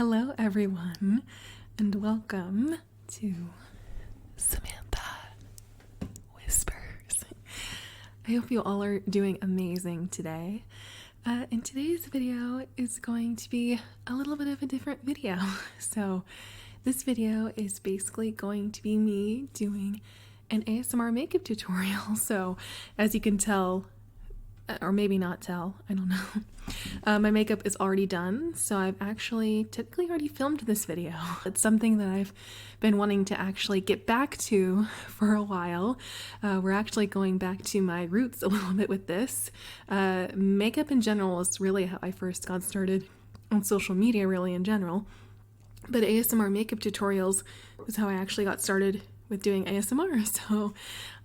Hello everyone, and welcome to Samantha Whispers. I hope you all are doing amazing today. And today's video is going to be a little bit of a different video. So this video is basically going to be me doing an ASMR makeup tutorial. So as you can tell, or maybe not tell, I don't know. My makeup is already done, so I've actually technically already filmed this video. It's something that I've been wanting to actually get back to for a while. We're actually going back to my roots a little bit with this. Makeup in general is really how I first got started on social media, really in general. But ASMR makeup tutorials was how I actually got started with doing ASMR. So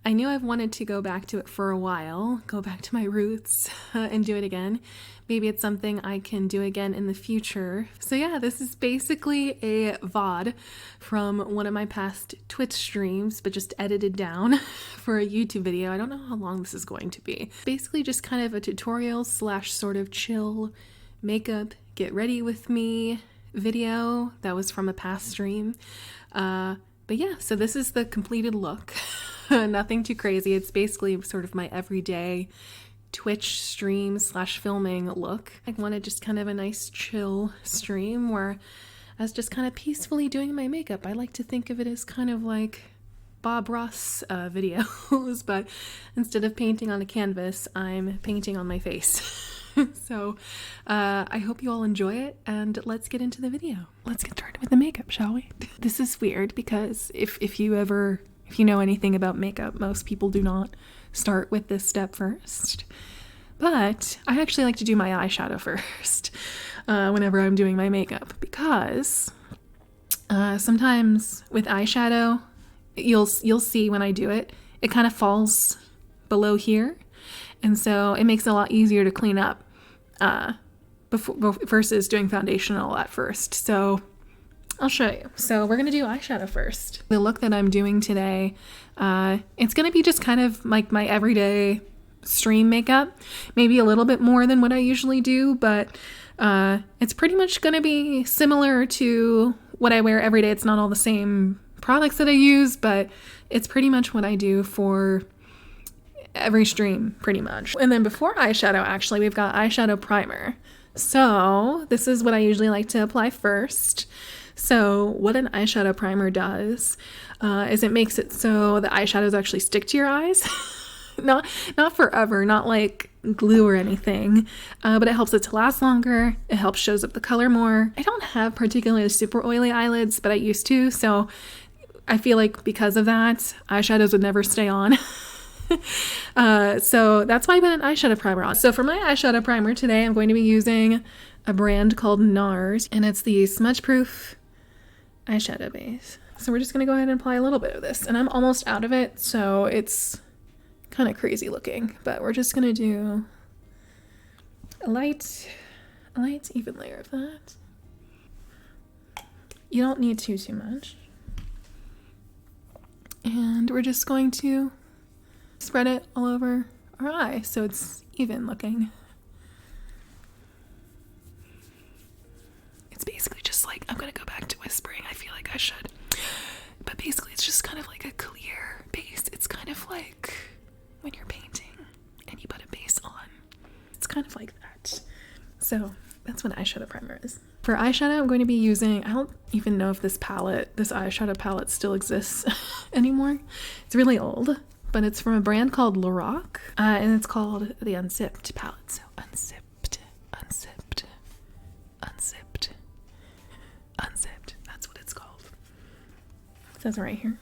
I knew I've wanted to go back to it for a while, go back to my roots and do it again. Maybe it's something I can do again in the future. So yeah, this is basically a VOD from one of my past Twitch streams, but just edited down for a YouTube video. I don't know how long this is going to be. Basically just kind of a tutorial slash sort of chill makeup, get ready with me video that was from a past stream. But yeah, so this is the completed look. Nothing too crazy. It's basically sort of my everyday Twitch stream slash filming look. I wanted just kind of a nice chill stream where I was just kind of peacefully doing my makeup. I like to think of it as kind of like Bob Ross videos, but instead of painting on a canvas, I'm painting on my face. So I hope you all enjoy it, and let's get into the video. Let's get started with the makeup, shall we? This is weird because if you know anything about makeup, most people do not start with this step first. But I actually like to do my eyeshadow first whenever I'm doing my makeup, because sometimes with eyeshadow, you'll see when I do it, it kind of falls below here. And so it makes it a lot easier to clean up versus doing foundational at first. So I'll show you. So we're going to do eyeshadow first. The look that I'm doing today, it's going to be just kind of like my everyday stream makeup. Maybe a little bit more than what I usually do, but it's pretty much going to be similar to what I wear every day. It's not all the same products that I use, but it's pretty much what I do for every stream, pretty much. And then before eyeshadow, actually, we've got eyeshadow primer. So this is what I usually like to apply first. So what an eyeshadow primer does is it makes it so the eyeshadows actually stick to your eyes. Not forever, not like glue or anything, but it helps it to last longer. It helps shows up the color more. I don't have particularly super oily eyelids, but I used to, so I feel like because of that, eyeshadows would never stay on. So that's why I put an eyeshadow primer on. So for my eyeshadow primer today, I'm going to be using a brand called NARS, and it's the smudge proof eyeshadow base. So we're just going to go ahead and apply a little bit of this, and I'm almost out of it, so it's kind of crazy looking, but we're just going to do a light even layer of that. You don't need too much. And we're just going to spread it all over our eye so it's even looking. It's basically just like, I'm gonna go back to whispering, I feel like I should. But basically it's just kind of like a clear base. It's kind of like when you're painting and you put a base on. It's kind of like that. So that's what eyeshadow primer is. For eyeshadow, I'm going to be using, I don't even know if this eyeshadow palette still exists anymore. It's really old, but it's from a brand called Lorac, and it's called the Unzipped palette. So unzipped, unzipped, unzipped, unzipped. That's what it's called. It says right here.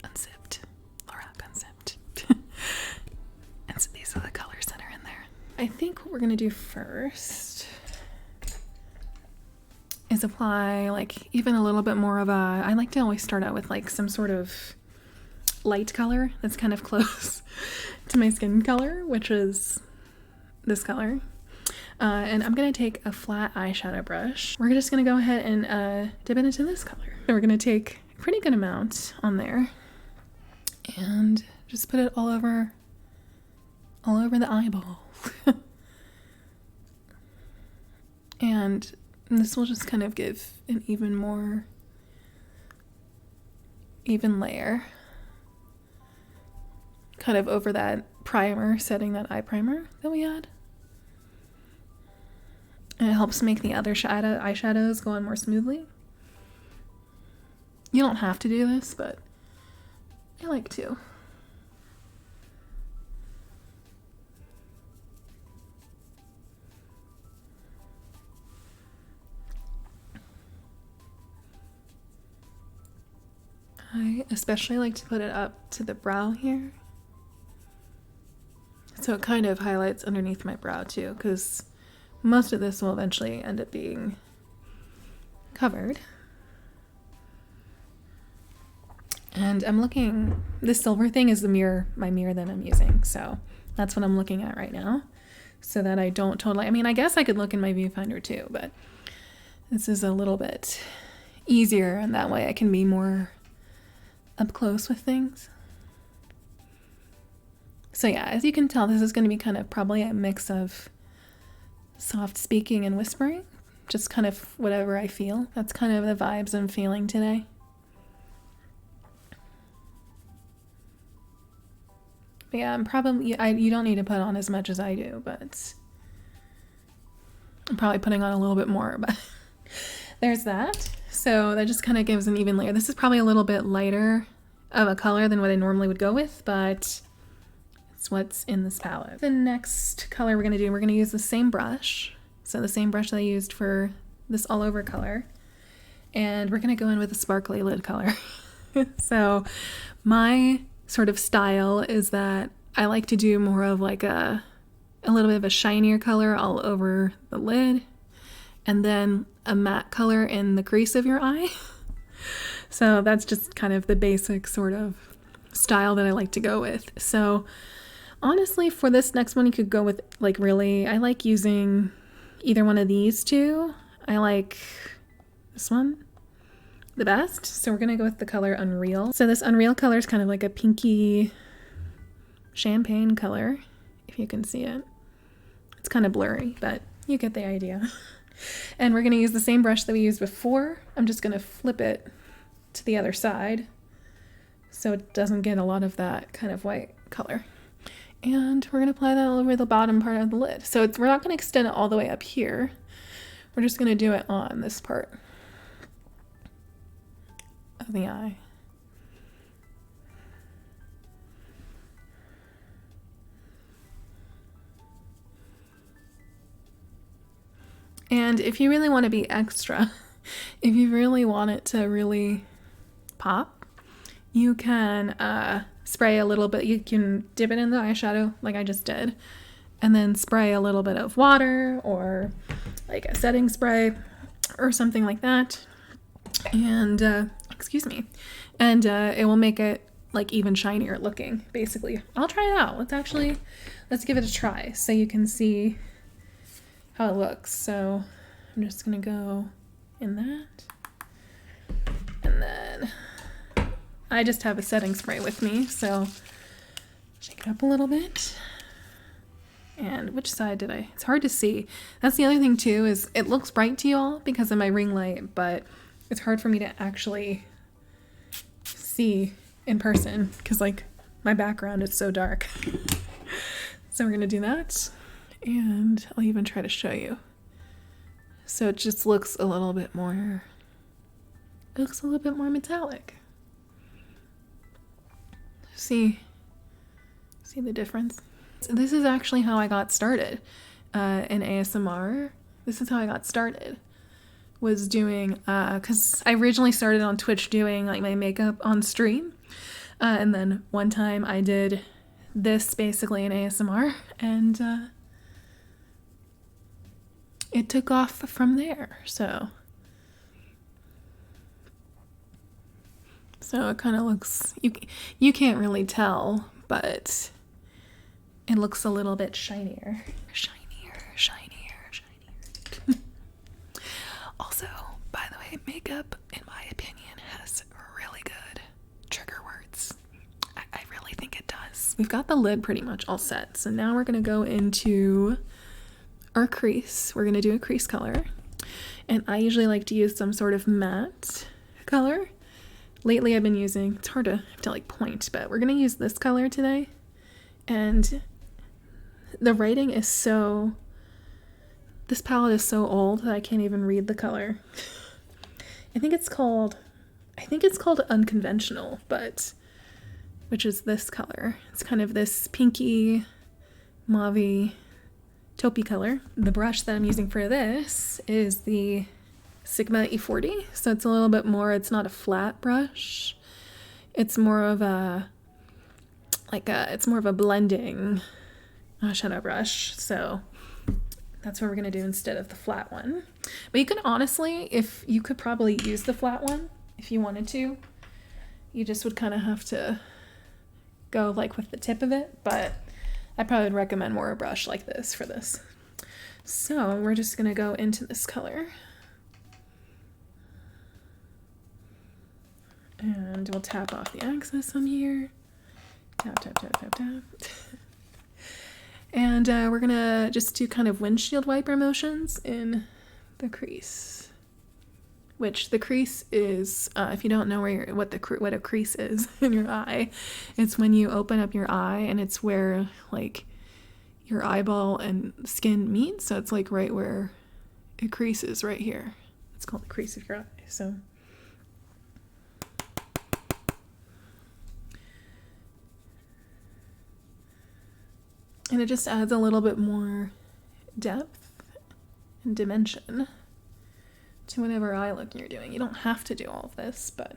Unzipped. Lorac Unzipped. And so these are the colors that are in there. I think what we're gonna do first is apply like even a little bit more of I like to always start out with like some sort of light color that's kind of close to my skin color, which is this color. And I'm gonna take a flat eyeshadow brush. We're just gonna go ahead and dip it into this color. So we're gonna take a pretty good amount on there and just put it all over the eyeball. And this will just kind of give an even more even layer kind of over that primer, setting that eye primer that we had. And it helps make the other eyeshadows go on more smoothly. You don't have to do this, but I like to. I especially like to put it up to the brow here. So it kind of highlights underneath my brow too, because most of this will eventually end up being covered. And I'm looking, this silver thing is the mirror, my mirror that I'm using. So that's what I'm looking at right now, so that I don't totally, I mean, I guess I could look in my viewfinder too, but this is a little bit easier, and that way I can be more up close with things. So yeah, as you can tell, this is going to be kind of probably a mix of soft speaking and whispering, just kind of whatever I feel. That's kind of the vibes I'm feeling today. But yeah, I'm probably, you don't need to put on as much as I do, but I'm probably putting on a little bit more, but there's that. So that just kind of gives an even layer. This is probably a little bit lighter of a color than what I normally would go with, but it's what's in this palette. The next color we're going to use the same brush. So the same brush that I used for this all over color. And we're going to go in with a sparkly lid color. So my sort of style is that I like to do more of like a little bit of a shinier color all over the lid, and then a matte color in the crease of your eye. So that's just kind of the basic sort of style that I like to go with. So honestly, for this next one, you could go with like really, I like using either one of these two. I like this one the best. So we're going to go with the color Unreal. So this Unreal color is kind of like a pinky champagne color, if you can see it. It's kind of blurry, but you get the idea. And we're going to use the same brush that we used before. I'm just going to flip it to the other side so it doesn't get a lot of that kind of white color. And we're going to apply that all over the bottom part of the lid. So we're not going to extend it all the way up here. We're just going to do it on this part of the eye. And if you really want to be extra, if you really want it to really pop, you can spray a little bit. You can dip it in the eyeshadow like I just did, and then spray a little bit of water or like a setting spray or something like that. And excuse me. And it will make it like even shinier looking, basically. I'll try it out. Let's give it a try so you can see how it looks. So I'm just gonna go in that, and then I just have a setting spray with me, so shake it up a little bit. And which side did I? It's hard to see. That's the other thing too, is it looks bright to you all because of my ring light, but it's hard for me to actually see in person because like my background is so dark. So we're gonna do that, and I'll even try to show you. So it just looks a little bit more, metallic. See the difference? So this is actually how I got started in ASMR. This is how I got started, was doing, because I originally started on Twitch doing like my makeup on stream. And then one time I did this basically in ASMR, and it took off from there. So it kind of looks, you can't really tell, but it looks a little bit shinier. Also, by the way, makeup, in my opinion, has really good trigger words. I really think it does. We've got the lid pretty much all set. So now we're going to go into our crease. We're going to do a crease color. And I usually like to use some sort of matte color. Lately I've been using, it's hard to have to like point, but we're going to use this color today. And the writing is so, this palette is so old that I can't even read the color. I think it's called Unconventional, but which is this color. It's kind of this pinky, mauvey, taupey color. The brush that I'm using for this is the Sigma E40, so it's a little bit more, it's not a flat brush. It's more of a, it's more of a blending eyeshadow brush, so that's what we're gonna do instead of the flat one. But you can honestly, you could probably use the flat one if you wanted to. You just would kind of have to go like with the tip of it, but I probably would recommend more a brush like this for this. So we're just gonna go into this color. And we'll tap off the excess on here. Tap, tap, tap, tap, tap. And we're gonna just do kind of windshield wiper motions in the crease. Which the crease is, if you don't know what a crease is in your eye, it's when you open up your eye and it's where like your eyeball and skin meet. So it's like right where it creases right here. It's called the crease of your eye. So. And it just adds a little bit more depth and dimension to whatever eye look you're doing. You don't have to do all of this, but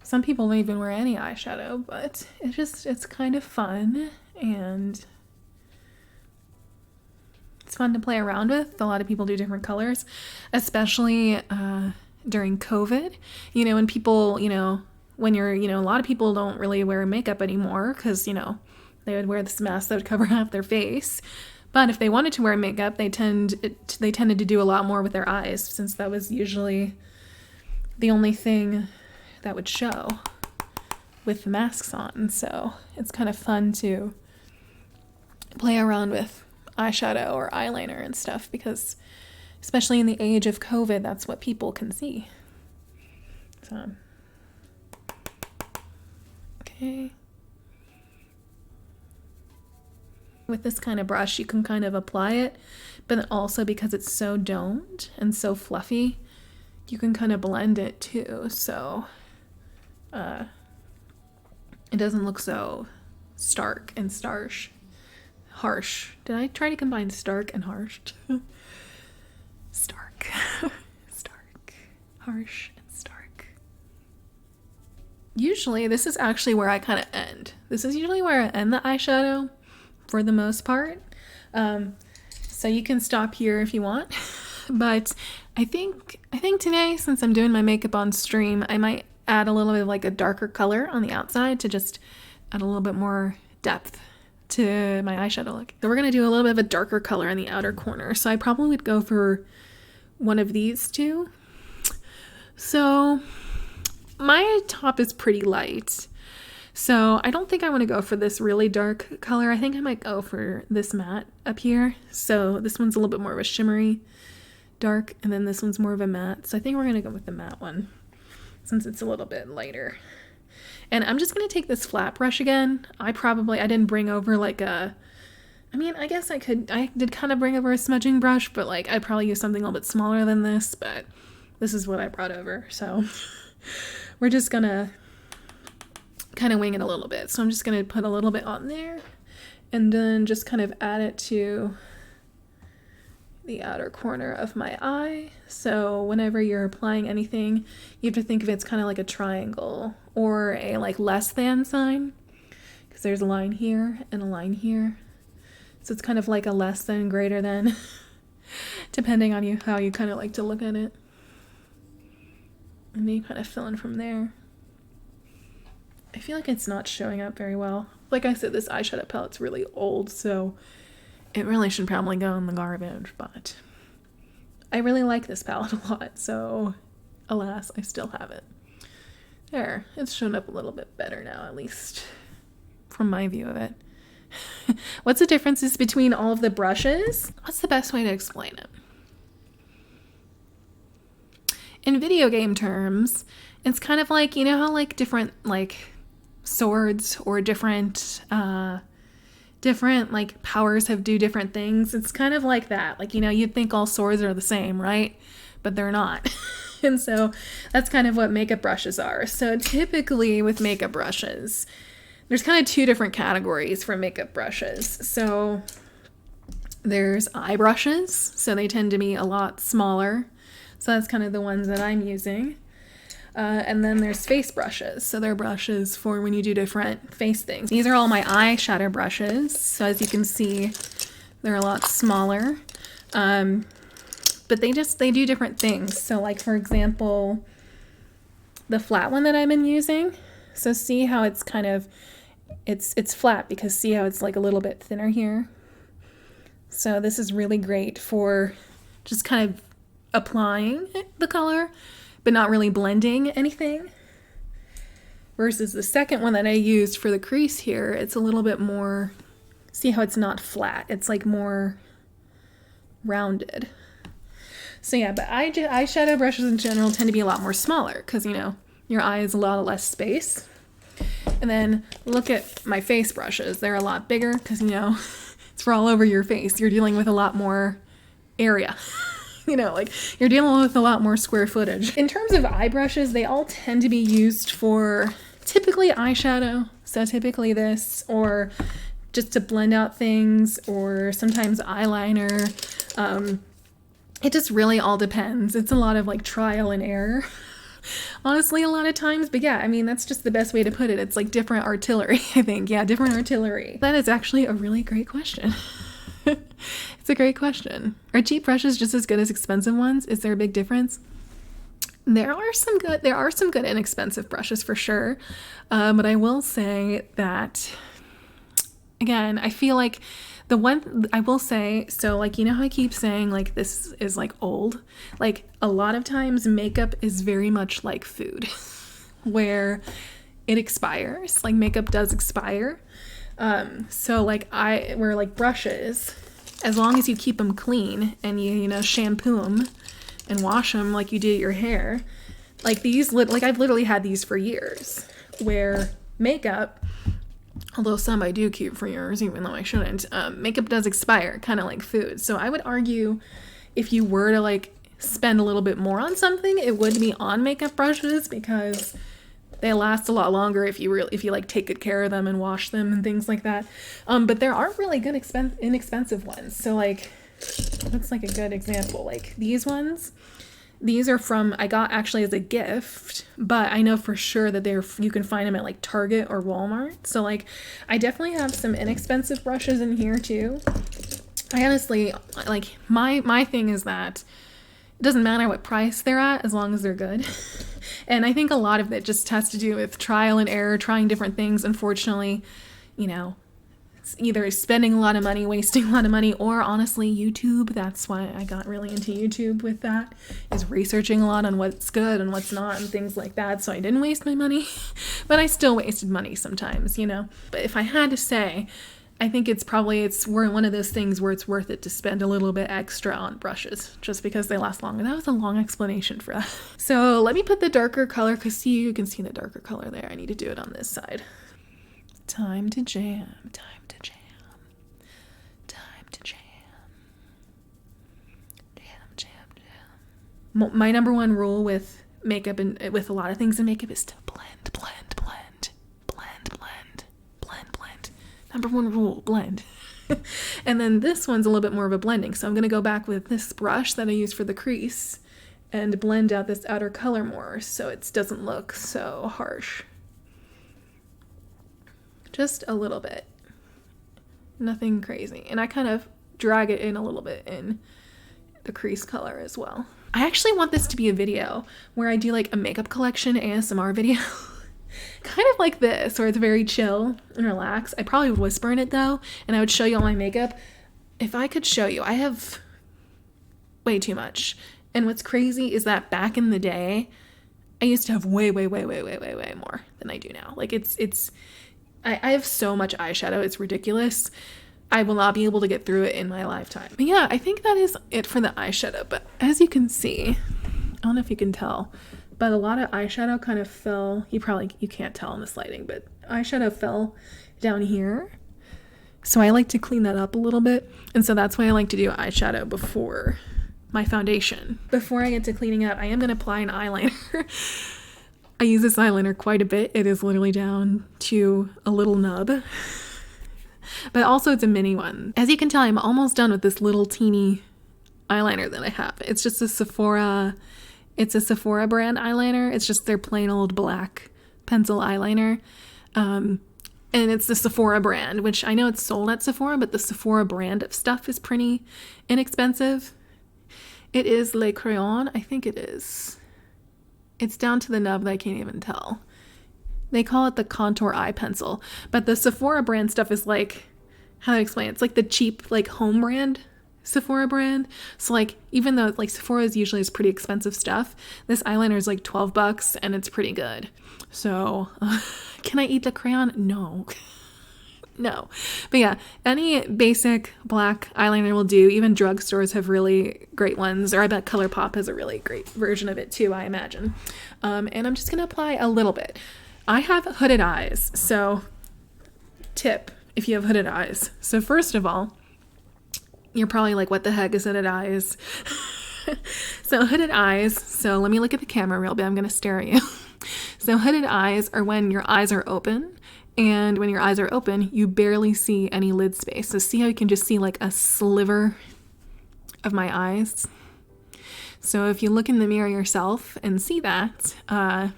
some people don't even wear any eyeshadow, but it's kind of fun, and it's fun to play around with. A lot of people do different colors, especially during COVID. You know, when people, when you're, a lot of people don't really wear makeup anymore because, they would wear this mask that would cover half their face. But if they wanted to wear makeup, they tended to do a lot more with their eyes, since that was usually the only thing that would show with the masks on. So it's kind of fun to play around with eyeshadow or eyeliner and stuff, because especially in the age of COVID, that's what people can see. So, okay. With this kind of brush, you can kind of apply it, but then also because it's so domed and so fluffy, you can kind of blend it too, so it doesn't look so stark and harsh. Did I try to combine stark and harsh? Stark. Stark. Harsh and stark. Usually, this is actually where I kind of end. This is usually where I end the eyeshadow, for the most part. So you can stop here if you want. But I think today, since I'm doing my makeup on stream, I might add a little bit of like a darker color on the outside to just add a little bit more depth to my eyeshadow look. So we're gonna do a little bit of a darker color in the outer corner. So I probably would go for one of these two. So my top is pretty light. So I don't think I want to go for this really dark color. I think I might go for this matte up here. So this one's a little bit more of a shimmery dark, and then this one's more of a matte. So I think we're going to go with the matte one since it's a little bit lighter. And I'm just going to take this flat brush again. I didn't bring over like I guess I did kind of bring over a smudging brush, but like I'd probably use something a little bit smaller than this, but this is what I brought over. So we're just going to kind of wing it a little bit. So I'm just going to put a little bit on there and then just kind of add it to the outer corner of my eye. So whenever you're applying anything, you have to think of it's kind of like a triangle or a like less than sign, because there's a line here and a line here. So it's kind of like a less than, greater than, depending on how you kind of like to look at it. And then you kind of fill in from there. I feel like it's not showing up very well. Like I said, this eyeshadow palette's really old, so it really should probably go in the garbage, but I really like this palette a lot, so alas, I still have it. There, it's shown up a little bit better now, at least from my view of it. What's the differences between all of the brushes? What's the best way to explain it? in video game terms, it's kind of like, you know how like different like swords or different like powers do different things. It's kind of like that. Like, you know, you'd think all swords are the same, right? But they're not. And so that's kind of what makeup brushes are. So typically with makeup brushes, there's kind of two different categories for makeup brushes. So there's eye brushes. So they tend to be a lot smaller. So that's kind of the ones that I'm using. And then there's face brushes. So they're brushes for when you do different face things. These are all my eyeshadow brushes. So as you can see, they're a lot smaller. But they do different things. So like, for example, the flat one that I've been using. So see how it's kind of, it's flat because see how it's like a little bit thinner here. So this is really great for just kind of applying the color, but not really blending anything. Versus the second one that I used for the crease here, it's a little bit more, see how it's not flat, it's like more rounded. So yeah, but eyeshadow brushes in general tend to be a lot more smaller because, you know, your eye is a lot less space. And then look at my face brushes. They're a lot bigger because, you know, it's for all over your face. You're dealing with a lot more area. You know, like you're dealing with a lot more square footage. In terms of eye brushes, they all tend to be used for typically eyeshadow. So typically this, or just to blend out things, or sometimes eyeliner. It just really all depends. It's a lot of like trial and error, honestly, a lot of times. But yeah, I mean, that's just the best way to put it. It's like different artillery, I think. Yeah, different artillery. That is actually a really great question. It's a great question. Are cheap brushes just as good as expensive ones? Is there a big difference? There are some good inexpensive brushes for sure. But I will say that, again, I feel like the one I will say, so like, you know how I keep saying like this is like old? Like a lot of times makeup is very much like food where it expires. Like makeup does expire. So like where like brushes, as long as you keep them clean and you know, shampoo them and wash them like you do your hair, like these, like I've literally had these for years, where makeup, although some I do keep for years, even though I shouldn't, makeup does expire, kind of like food. So I would argue if you were to like spend a little bit more on something, it would be on makeup brushes because they last a lot longer if you like take good care of them and wash them and things like that. But there are really good inexpensive ones. So like, that's like a good example. Like these ones, these are from, I got actually as a gift, but I know for sure that you can find them at like Target or Walmart. So like, I definitely have some inexpensive brushes in here too. I honestly, like my thing is that it doesn't matter what price they're at as long as they're good. And I think a lot of it just has to do with trial and error, trying different things. Unfortunately, you know, it's either spending a lot of money, wasting a lot of money, or honestly, YouTube. That's why I got really into YouTube with that, is researching a lot on what's good and what's not and things like that. So I didn't waste my money, but I still wasted money sometimes, you know. But if I had to say, I think it's one of those things where it's worth it to spend a little bit extra on brushes just because they last longer. That was a long explanation for that. So let me put the darker color, because you can see the darker color there. I need to do it on this side. Time to jam, time to jam, time to jam. Jam, jam, jam. My number one rule with makeup and with a lot of things in makeup is to blend. Number one rule, blend. And then this one's a little bit more of a blending. So I'm going to go back with this brush that I used for the crease and blend out this outer color more so it doesn't look so harsh. Just a little bit. Nothing crazy. And I kind of drag it in a little bit in the crease color as well. I actually want this to be a video where I do like a makeup collection ASMR video. Kind of like this, where it's very chill and relaxed. I probably would whisper in it though, and I would show you all my makeup. If I could show you, I have way too much. And what's crazy is that back in the day, I used to have way more than I do now. Like I have so much eyeshadow, it's ridiculous. I will not be able to get through it in my lifetime. But yeah, I think that is it for the eyeshadow. But as you can see, don't know if you can tell, but a lot of eyeshadow kind of fell. You can't tell in this lighting, but eyeshadow fell down here. So I like to clean that up a little bit. And so that's why I like to do eyeshadow before my foundation. Before I get to cleaning up, I am going to apply an eyeliner. I use this eyeliner quite a bit. It is literally down to a little nub. But also it's a mini one. As you can tell, I'm almost done with this little teeny eyeliner that I have. It's just a Sephora brand eyeliner. It's just their plain old black pencil eyeliner. And it's the Sephora brand, which I know it's sold at Sephora, but the Sephora brand of stuff is pretty inexpensive. It is Le Crayon. I think it is. It's down to the nub that I can't even tell. They call it the contour eye pencil, but the Sephora brand stuff is like, how do I explain it? It's like the cheap, like home brand Sephora brand. So like, even though like Sephora is usually is pretty expensive stuff, this eyeliner is like $12 and it's pretty good. So can I eat the crayon? No. No. But yeah, any basic black eyeliner will do. Even drugstores have really great ones, or I bet ColourPop has a really great version of it too, I imagine. And I'm just going to apply a little bit. I have hooded eyes, so tip if you have hooded eyes. So first of all, you're probably like, what the heck is hooded eyes? So hooded eyes, so let me look at the camera real bit. I'm going to stare at you. So hooded eyes are when your eyes are open, and when your eyes are open, you barely see any lid space. So see how you can just see like a sliver of my eyes? So if you look in the mirror yourself and see that, that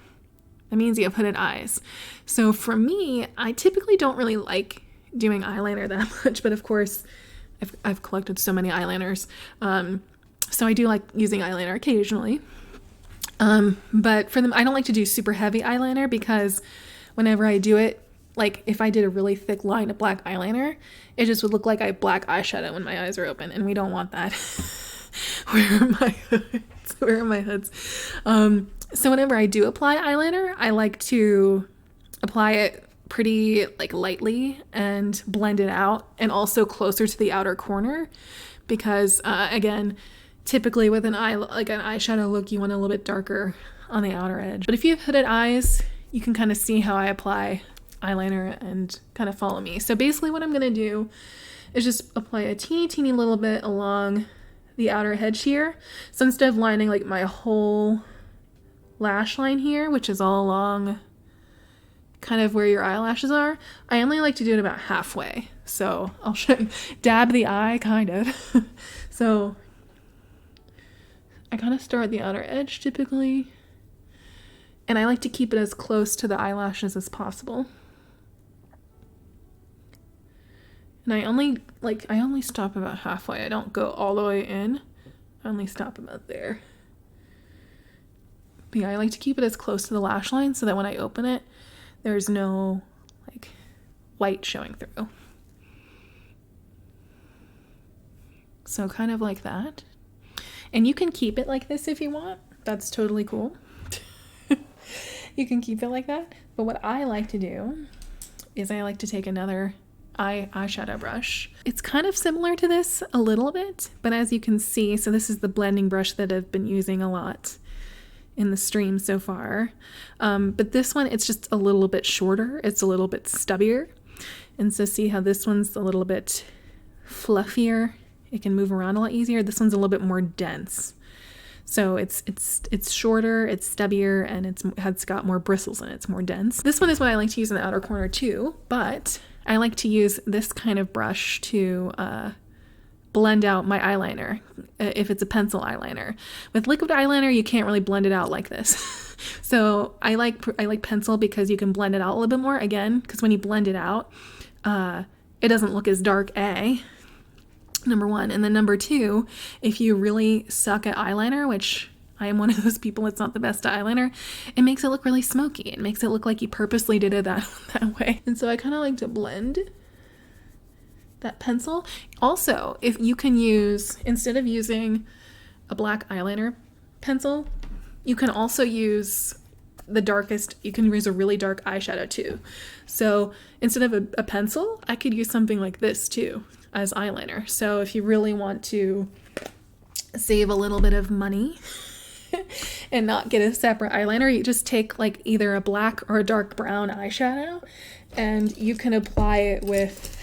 means you have hooded eyes. So for me, I typically don't really like doing eyeliner that much, but of course, I've collected so many eyeliners. So I do like using eyeliner occasionally. But for them, I don't like to do super heavy eyeliner because whenever I do it, like if I did a really thick line of black eyeliner, it just would look like I have black eyeshadow when my eyes are open, and we don't want that. Where are my hoods? Where are my hoods? So whenever I do apply eyeliner, I like to apply it pretty like lightly and blend it out, and also closer to the outer corner, because again, typically with an eyeshadow look, you want a little bit darker on the outer edge. But if you have hooded eyes, you can kind of see how I apply eyeliner and kind of follow me. So basically what I'm going to do is just apply a teeny little bit along the outer edge here. So instead of lining like my whole lash line here, which is all along kind of where your eyelashes are, I only like to do it about halfway. So I'll dab the eye kind of. So I kind of start at the outer edge typically, and I like to keep it as close to the eyelashes as possible. And I only stop about halfway. I don't go all the way in. I only stop about there. But yeah, I like to keep it as close to the lash line so that when I open it, there's no like white showing through. So kind of like that. And you can keep it like this if you want. That's totally cool. You can keep it like that. But what I like to do is I like to take another eyeshadow brush. It's kind of similar to this a little bit, but as you can see, so this is the blending brush that I've been using a lot in the stream so far. But this one, it's just a little bit shorter. It's a little bit stubbier. And so see how this one's a little bit fluffier. It can move around a lot easier. This one's a little bit more dense. So it's shorter, it's stubbier, and it's got more bristles in it. It's more dense. This one is what I like to use in the outer corner too, but I like to use this kind of brush to blend out my eyeliner if it's a pencil eyeliner. With liquid eyeliner, you can't really blend it out like this. So I like pencil because you can blend it out a little bit more, again, because when you blend it out, it doesn't look as dark, number one. And then number two, if you really suck at eyeliner, which I am one of those people that's not the best at eyeliner, it makes it look really smoky. It makes it look like you purposely did it that way. And so I kind of like to blend that pencil. Also, if you can use, instead of using a black eyeliner pencil, you can also use the darkest, you can use a really dark eyeshadow too. So instead of a pencil, I could use something like this too as eyeliner. So if you really want to save a little bit of money and not get a separate eyeliner, you just take like either a black or a dark brown eyeshadow, and you can apply it with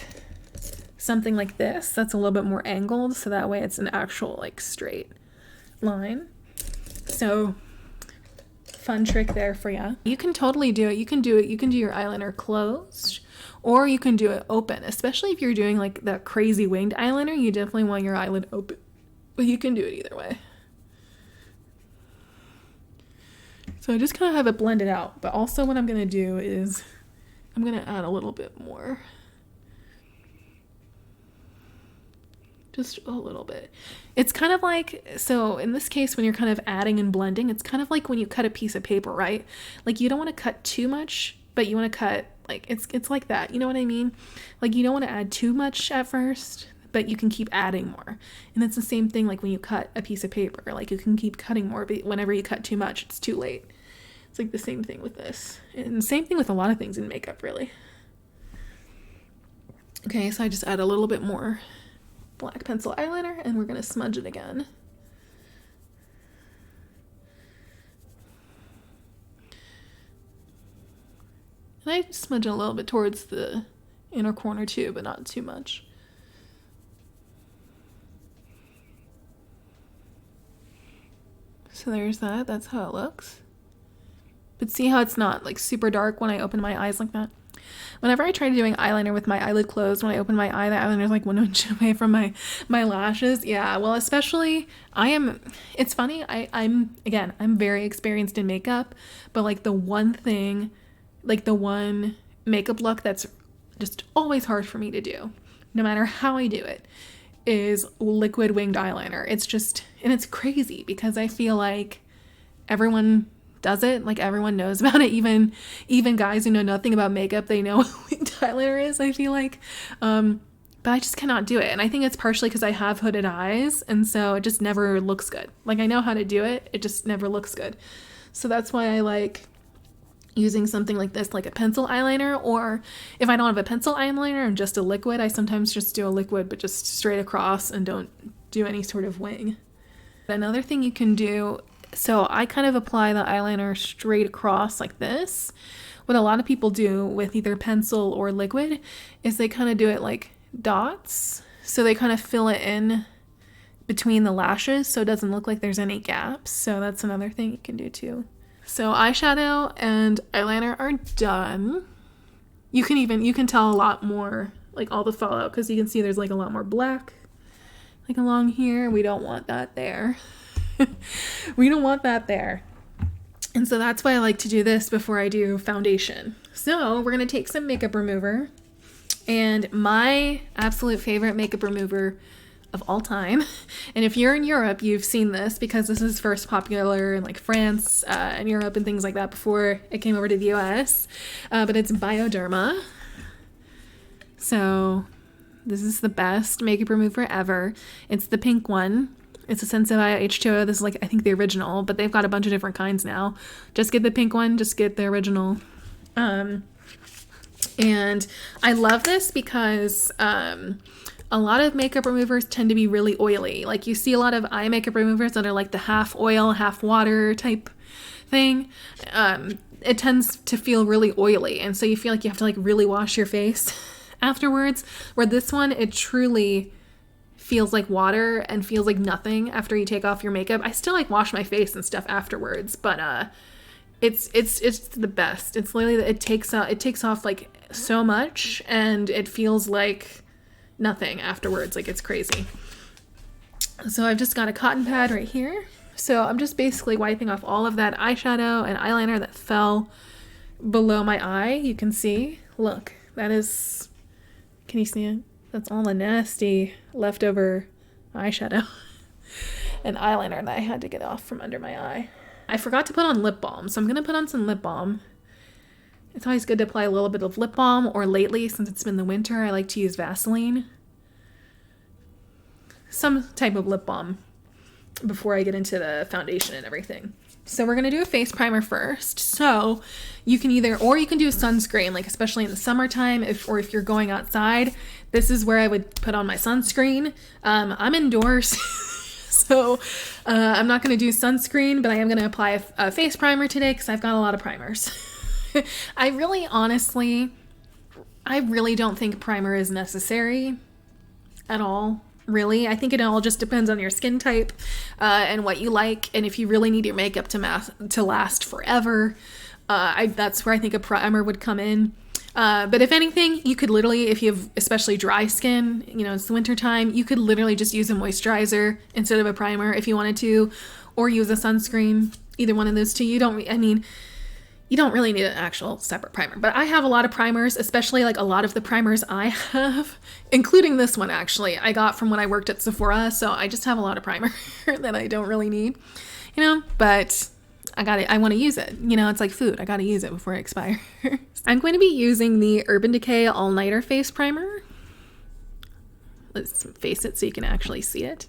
something like this that's a little bit more angled, so that way it's an actual like straight line. So fun trick there for you. You can totally do it. You can do your eyeliner closed, or you can do it open, especially if you're doing like that crazy winged eyeliner. You definitely want your eyelid open, but you can do it either way. So I just kind of have it blended out, but also what I'm going to do is I'm going to add a little bit more. Just a little bit. It's kind of like, so in this case, when you're kind of adding and blending, it's kind of like when you cut a piece of paper, right? Like you don't want to cut too much, but you want to cut, like, it's like that. You know what I mean? Like you don't want to add too much at first, but you can keep adding more. And it's the same thing like when you cut a piece of paper, like you can keep cutting more, but whenever you cut too much, it's too late. It's like the same thing with this. And the same thing with a lot of things in makeup, really. Okay, so I just add a little bit more black pencil eyeliner, and we're going to smudge it again. And I smudge it a little bit towards the inner corner too, but not too much. So there's that. That's how it looks. But see how it's not like super dark when I open my eyes like that? Whenever I try doing eyeliner with my eyelid closed, when I open my eye, the eyeliner's like 1 inch away from my lashes. Yeah, well, especially it's funny, I'm very experienced in makeup, but like the one makeup look that's just always hard for me to do, no matter how I do it, is liquid winged eyeliner. It's just, and it's crazy because I feel like everyone does it, like everyone knows about it, even guys who know nothing about makeup, they know what winged eyeliner is, I feel like, but I just cannot do it. And I think it's partially because I have hooded eyes, and so it just never looks good. Like I know how to do it, it just never looks good. So that's why I like using something like this, like a pencil eyeliner, or if I don't have a pencil eyeliner and just a liquid, I sometimes just do a liquid but just straight across and don't do any sort of wing. Another thing you can do, so I kind of apply the eyeliner straight across like this. What a lot of people do with either pencil or liquid is they kind of do it like dots. So they kind of fill it in between the lashes so it doesn't look like there's any gaps. So that's another thing you can do too. So eyeshadow and eyeliner are done. You can tell a lot more, like all the fallout, because you can see there's like a lot more black like along here. We don't want that there. We don't want that there. And so that's why I like to do this before I do foundation. So we're going to take some makeup remover, and my absolute favorite makeup remover of all time. And if you're in Europe, you've seen this because this is first popular in like France and Europe and things like that before it came over to the US. But it's Bioderma. So this is the best makeup remover ever. It's the pink one. It's a Sensibio H2O. This is like, I think, the original, but they've got a bunch of different kinds now. Just get the pink one. Just get the original. And I love this because a lot of makeup removers tend to be really oily. Like you see a lot of eye makeup removers that are like the half oil, half water type thing. It tends to feel really oily. And so you feel like you have to like really wash your face afterwards. Where this one, it truly feels like water and feels like nothing after you take off your makeup. I still like wash my face and stuff afterwards, but it's the best. It's literally, it takes off like so much, and it feels like nothing afterwards. Like it's crazy. So I've just got a cotton pad right here. So I'm just basically wiping off all of that eyeshadow and eyeliner that fell below my eye. You can see, look, that is, can you see it? That's all the nasty leftover eyeshadow and eyeliner that I had to get off from under my eye. I forgot to put on lip balm, so I'm going to put on some lip balm. It's always good to apply a little bit of lip balm, or lately, since it's been the winter, I like to use Vaseline. Some type of lip balm before I get into the foundation and everything. So we're going to do a face primer first. So you can you can do a sunscreen, like especially in the summertime, if you're going outside, this is where I would put on my sunscreen. I'm indoors, So I'm not going to do sunscreen, but I am going to apply a face primer today because I've got a lot of primers. I really don't think primer is necessary at all. Really, I think it all just depends on your skin type and what you like, and if you really need your makeup to last forever, that's where I think a primer would come in. But if anything, you could literally, if you have especially dry skin, you know, it's the winter time, you could literally just use a moisturizer instead of a primer if you wanted to, or use a sunscreen. Either one of those two. You don't really need an actual separate primer. But I have a lot of primers, especially like a lot of the primers I have, including this one actually, I got from when I worked at Sephora. So I just have a lot of primer that I don't really need, you know, but I want to use it. You know, it's like food. I got to use it before it expires. I'm going to be using the Urban Decay All Nighter Face Primer. Let's face it so you can actually see it.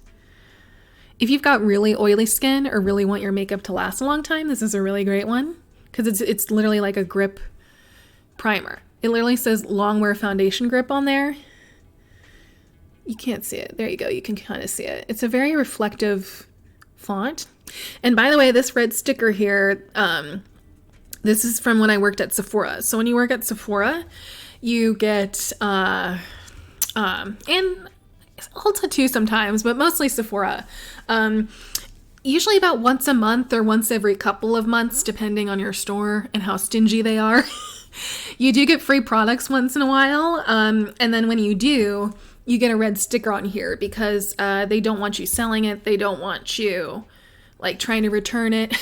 If you've got really oily skin or really want your makeup to last a long time, this is a really great one. Because it's literally like a grip primer. It literally says long wear foundation grip on there. You can't see it. There you go. You can kind of see it. It's a very reflective font. And by the way, this red sticker here, this is from when I worked at Sephora. So when you work at Sephora, you get, and Ulta too sometimes, but mostly Sephora. Usually about once a month or once every couple of months, depending on your store and how stingy they are. You do get free products once in a while. And then when you do, you get a red sticker on here because they don't want you selling it. They don't want you like trying to return it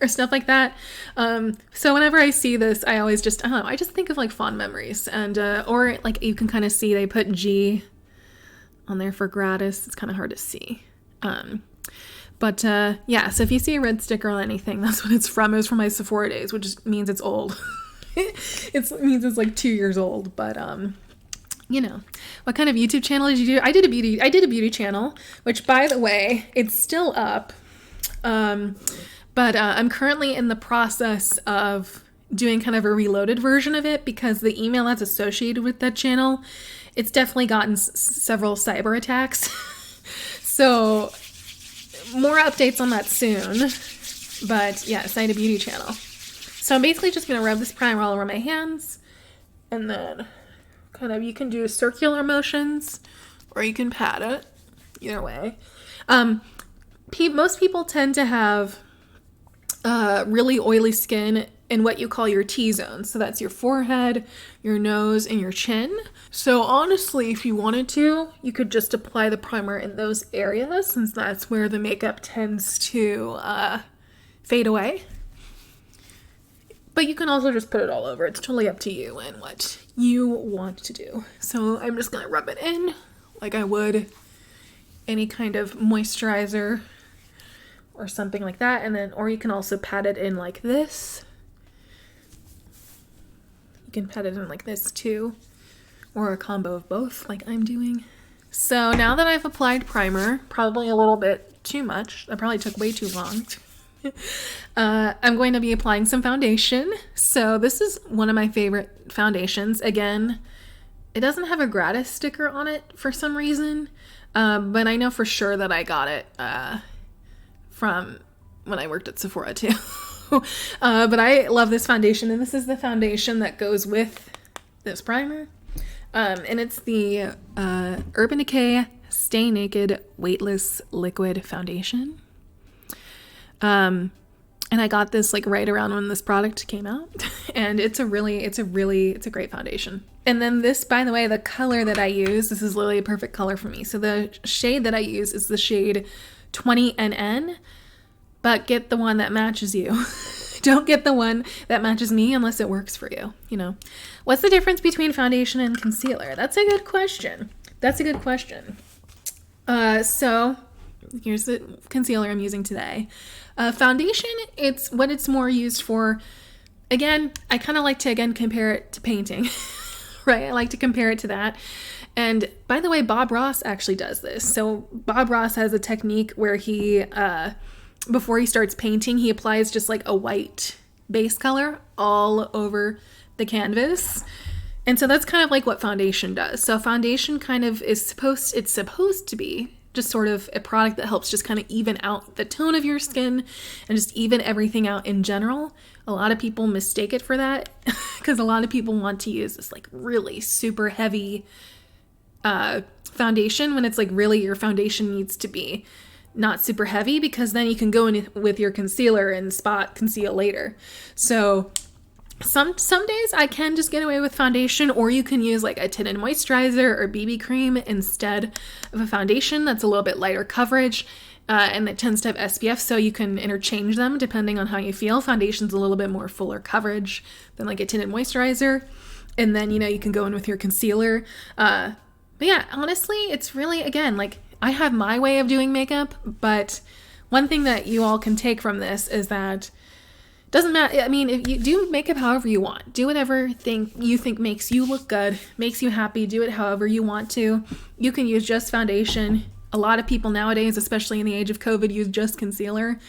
or stuff like that. So whenever I see this, I always just, I don't know, I just think of like fond memories. And, or like you can kind of see they put G on there for gratis. It's kind of hard to see. But yeah, so if you see a red sticker on anything, that's what it's from. It was from my Sephora days, which means it's old. It means it's like 2 years old. But you know, what kind of YouTube channel did you do? I did a beauty channel, which by the way, it's still up. But I'm currently in the process of doing kind of a reloaded version of it because the email that's associated with that channel, it's definitely gotten several cyber attacks. So more updates on that soon, but yes, I had a beauty channel. So I'm basically just going to rub this primer all over my hands, and then kind of, you can do circular motions, or you can pat it, either way. Most people tend to have really oily skin in what you call your T-zone. So that's your forehead, your nose, and your chin. So honestly, if you wanted to, you could just apply the primer in those areas since that's where the makeup tends to fade away. But you can also just put it all over. It's totally up to you and what you want to do. So I'm just going to rub it in like I would any kind of moisturizer or something like that. And then, or you can also pat it in like this. You can pat it in like this too, or a combo of both like I'm doing. So now that I've applied primer, probably a little bit too much, that probably took way too long. I'm going to be applying some foundation. So this is one of my favorite foundations. Again, it doesn't have a gratis sticker on it for some reason, but I know for sure that I got it from when I worked at Sephora too. But I love this foundation, and this is the foundation that goes with this primer. And it's the Urban Decay Stay Naked Weightless Liquid Foundation. And I got this like right around when this product came out, and it's a great foundation. And then this, by the way, the color that I use, this is literally a perfect color for me. So the shade that I use is the shade 20NN, but get the one that matches you. Don't get the one that matches me unless it works for you. You know, what's the difference between foundation and concealer? That's a good question. So here's the concealer I'm using today. Foundation, it's what it's more used for. Again, I kind of like to compare it to painting, right? I like to compare it to that. And by the way, Bob Ross actually does this. So Bob Ross has a technique where he, before he starts painting, he applies just like a white base color all over the canvas. And so that's kind of like what foundation does. So foundation kind of it's supposed to be just sort of a product that helps just kind of even out the tone of your skin and just even everything out in general. A lot of people mistake it for that because a lot of people want to use this like really super heavy foundation when it's like really your foundation needs to be not super heavy, because then you can go in with your concealer and spot conceal later. So some days I can just get away with foundation, or you can use like a tinted moisturizer or BB cream instead of a foundation that's a little bit lighter coverage, and it tends to have SPF, so you can interchange them depending on how you feel. Foundation's a little bit more fuller coverage than like a tinted moisturizer, and then, you know, you can go in with your concealer. But yeah, honestly, it's really, again, like, I have my way of doing makeup, but one thing that you all can take from this is that doesn't matter. I mean, if you do makeup however you want, do whatever you think makes you look good, makes you happy, do it however you want to. You can use just foundation. A lot of people nowadays, especially in the age of COVID, use just concealer.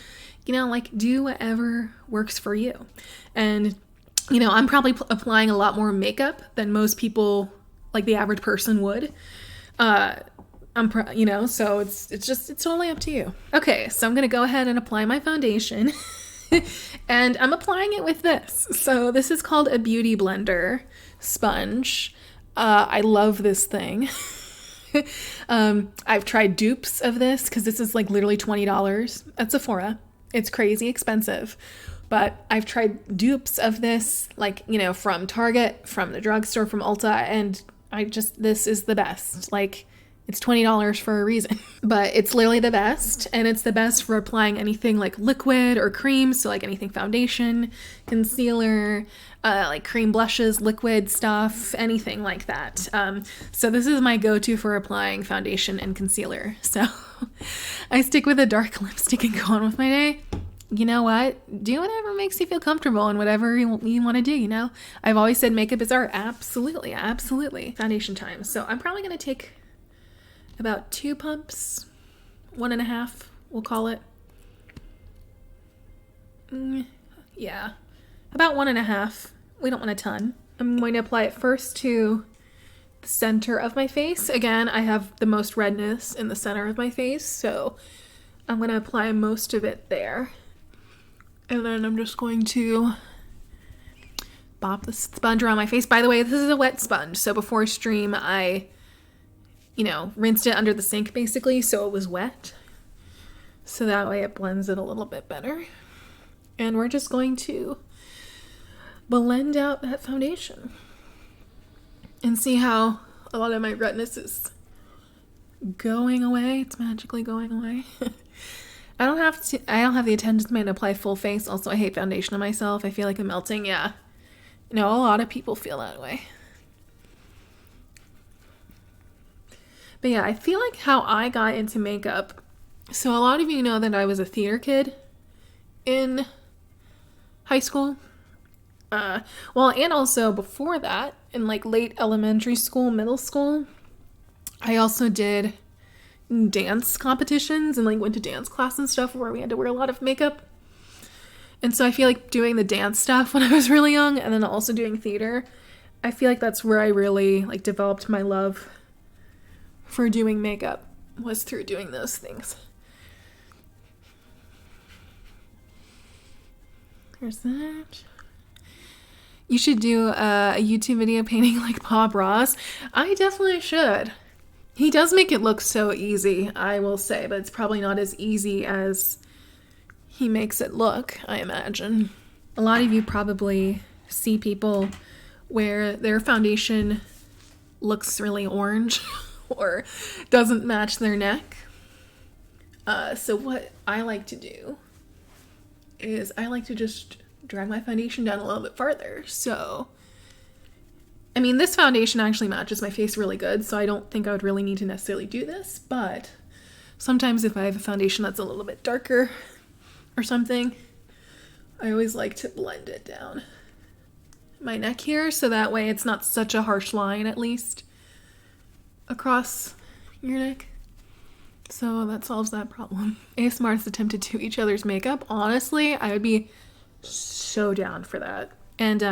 You know, like, do whatever works for you. And, you know, I'm probably applying a lot more makeup than most people, like the average person would. You know, so it's totally up to you. Okay, so I'm gonna go ahead and apply my foundation. And I'm applying it with this. So this is called a Beauty Blender sponge. I love this thing. I've tried dupes of this because this is like literally $20 at Sephora. It's crazy expensive. But I've tried dupes of this, like, you know, from Target, from the drugstore, from Ulta, and this is the best. Like, it's $20 for a reason. But it's literally the best, and it's the best for applying anything like liquid or cream, so like anything foundation, concealer, like cream blushes, liquid stuff, anything like that. So this is my go-to for applying foundation and concealer. So I stick with a dark lipstick and go on with my day. You know what? Do whatever makes you feel comfortable and whatever you want to do, you know? I've always said makeup is art. Absolutely, absolutely. Foundation time. So I'm probably going to take about 2 pumps, 1.5, we'll call it. Yeah, about 1.5. We don't want a ton. I'm going to apply it first to the center of my face. Again, I have the most redness in the center of my face, so I'm going to apply most of it there. And then I'm just going to bop the sponge around my face. By the way, this is a wet sponge, so before stream, I, you know, rinsed it under the sink basically, so it was wet. So that way it blends it a little bit better. And we're just going to blend out that foundation and see how a lot of my redness is going away. It's magically going away. I don't have the attention span to apply full face. Also, I hate foundation on myself. I feel like I'm melting. Yeah. No, a lot of people feel that way. But yeah, I feel like how I got into makeup. So a lot of you know that I was a theater kid in high school. Well, and also before that, in like late elementary school, middle school, I also did dance competitions and like went to dance class and stuff where we had to wear a lot of makeup. And so I feel like doing the dance stuff when I was really young and then also doing theater, I feel like that's where I really like developed my love for doing makeup, was through doing those things. There's that. You should do a YouTube video painting like Bob Ross. I definitely should. He does make it look so easy, I will say, but it's probably not as easy as he makes it look, I imagine. A lot of you probably see people where their foundation looks really orange or doesn't match their neck. So what I like to do is I like to just drag my foundation down a little bit farther. So, I mean, this foundation actually matches my face really good, so I don't think I would really need to necessarily do this, but sometimes if I have a foundation that's a little bit darker or something, I always like to blend it down my neck here, so that way it's not such a harsh line, at least, across your neck. So that solves that problem. ASMR artists attempt to do each other's makeup. Honestly, I would be so down for that. And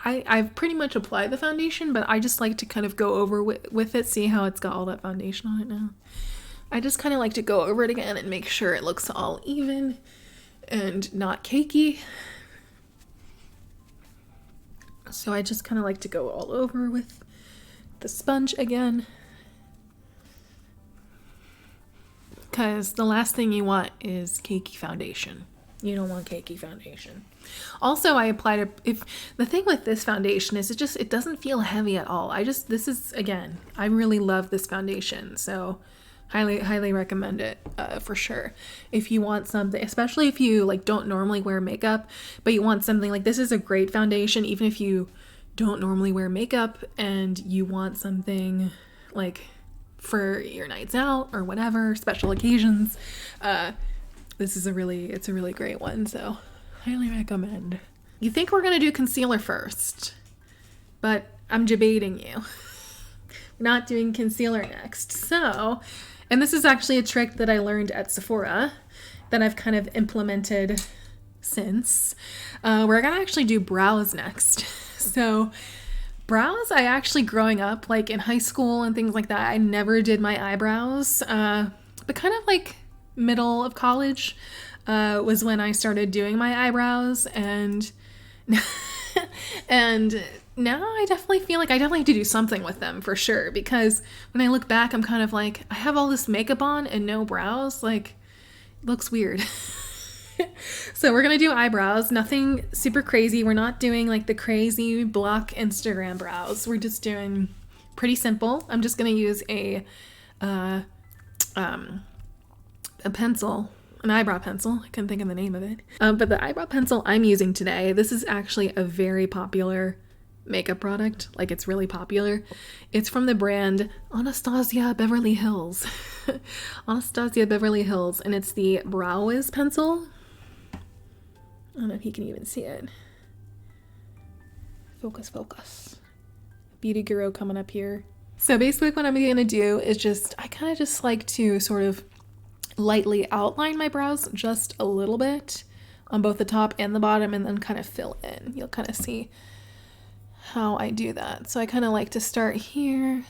I've pretty much applied the foundation, but I just like to kind of go over with it, see how it's got all that foundation on it now. I just kind of like to go over it again and make sure it looks all even and not cakey. So I just kind of like to go all over with the sponge again, because the last thing you want is cakey foundation. You don't want cakey foundation. Also, I applied it. If the thing with this foundation is it doesn't feel heavy at all. This is, again, I really love this foundation, so highly recommend it for sure. If you want something, especially if you like don't normally wear makeup, but you want something like this, is a great foundation. Even if you don't normally wear makeup and you want something like for your nights out or whatever, special occasions, this is it's a really great one, so highly recommend. You think we're gonna do concealer first, but I'm debating you. We're not doing concealer next. So, and this is actually a trick that I learned at Sephora that I've kind of implemented since. We're gonna actually do brows next. So brows, I actually, growing up, like in high school and things like that, I never did my eyebrows, but kind of like middle of college was when I started doing my eyebrows, and and now I definitely feel like I definitely have to do something with them for sure, because when I look back, I'm kind of like, I have all this makeup on and no brows, like, it looks weird. So we're gonna do eyebrows, nothing super crazy. We're not doing like the crazy block Instagram brows. We're just doing pretty simple. I'm just gonna use a pencil, an eyebrow pencil. I couldn't think of the name of it. But the eyebrow pencil I'm using today, this is actually a very popular makeup product. Like, it's really popular. It's from the brand Anastasia Beverly Hills. Anastasia Beverly Hills, and it's the Brow Wiz pencil. I don't know if you can even see it. Focus. Beauty Guru coming up here. So basically what I'm gonna do is I kind of just like to sort of lightly outline my brows just a little bit on both the top and the bottom, and then kind of fill in. You'll kind of see how I do that. So I kind of like to start here,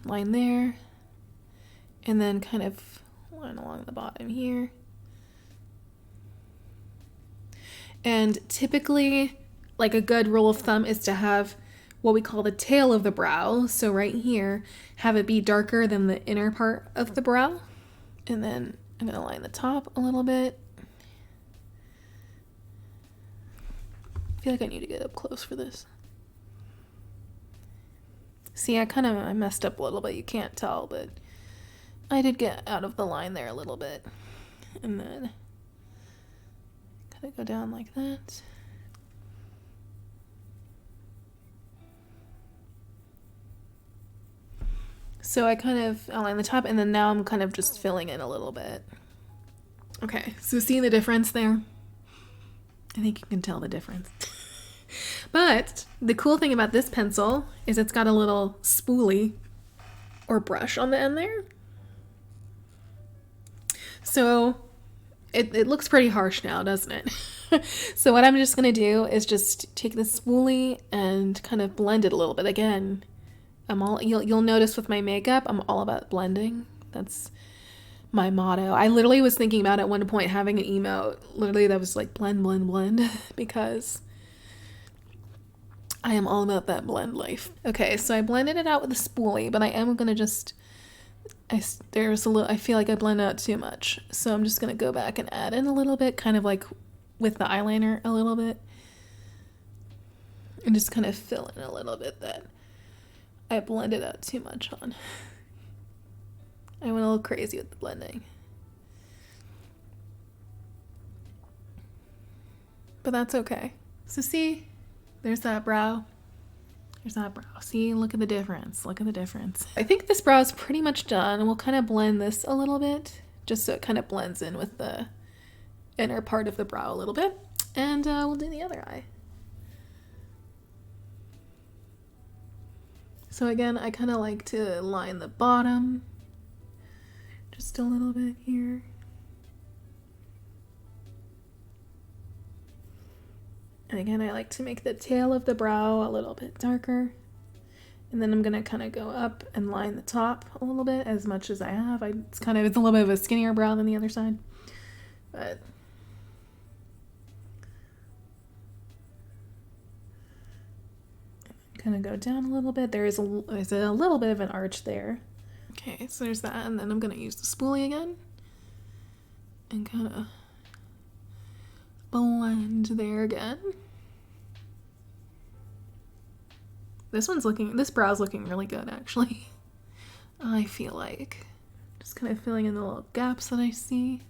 line there, and then kind of line along the bottom here. And typically, like, a good rule of thumb is to have what we call the tail of the brow. So right here, have it be darker than the inner part of the brow. And then I'm gonna line the top a little bit. I feel like I need to get up close for this. See, I messed up a little bit. You can't tell, but I did get out of the line there a little bit. And then kind of go down like that. So I kind of outline the top, and then now I'm kind of just filling in a little bit. Okay, so see the difference there? I think you can tell the difference. But the cool thing about this pencil is it's got a little spoolie or brush on the end there. So it looks pretty harsh now, doesn't it? So what I'm just gonna do is just take the spoolie and kind of blend it a little bit. Again, you'll notice with my makeup, I'm all about blending. That's my motto. I literally was thinking about at one point having an emote literally that was like blend, blend, blend, because I am all about that blend life. Okay, so I blended it out with a spoolie, but I am gonna just, I feel like I blend out too much. So I'm just gonna go back and add in a little bit, kind of like with the eyeliner a little bit. And just kind of fill in a little bit that I blended out too much on. I went a little crazy with the blending. But that's okay. So see, there's that brow. There's that brow. See, look at the difference. Look at the difference. I think this brow is pretty much done. We'll kind of blend this a little bit, just so it kind of blends in with the inner part of the brow a little bit. And we'll do the other eye. So again, I kind of like to line the bottom just a little bit here. And again, I like to make the tail of the brow a little bit darker. And then I'm gonna kind of go up and line the top a little bit as much as I have. It's a little bit of a skinnier brow than the other side, but kind of go down a little bit. There's a little bit of an arch there. Okay, so there's that, and then I'm gonna use the spoolie again and kind of blend there again. This brow's looking really good, actually. I feel like. Just kind of filling in the little gaps that I see.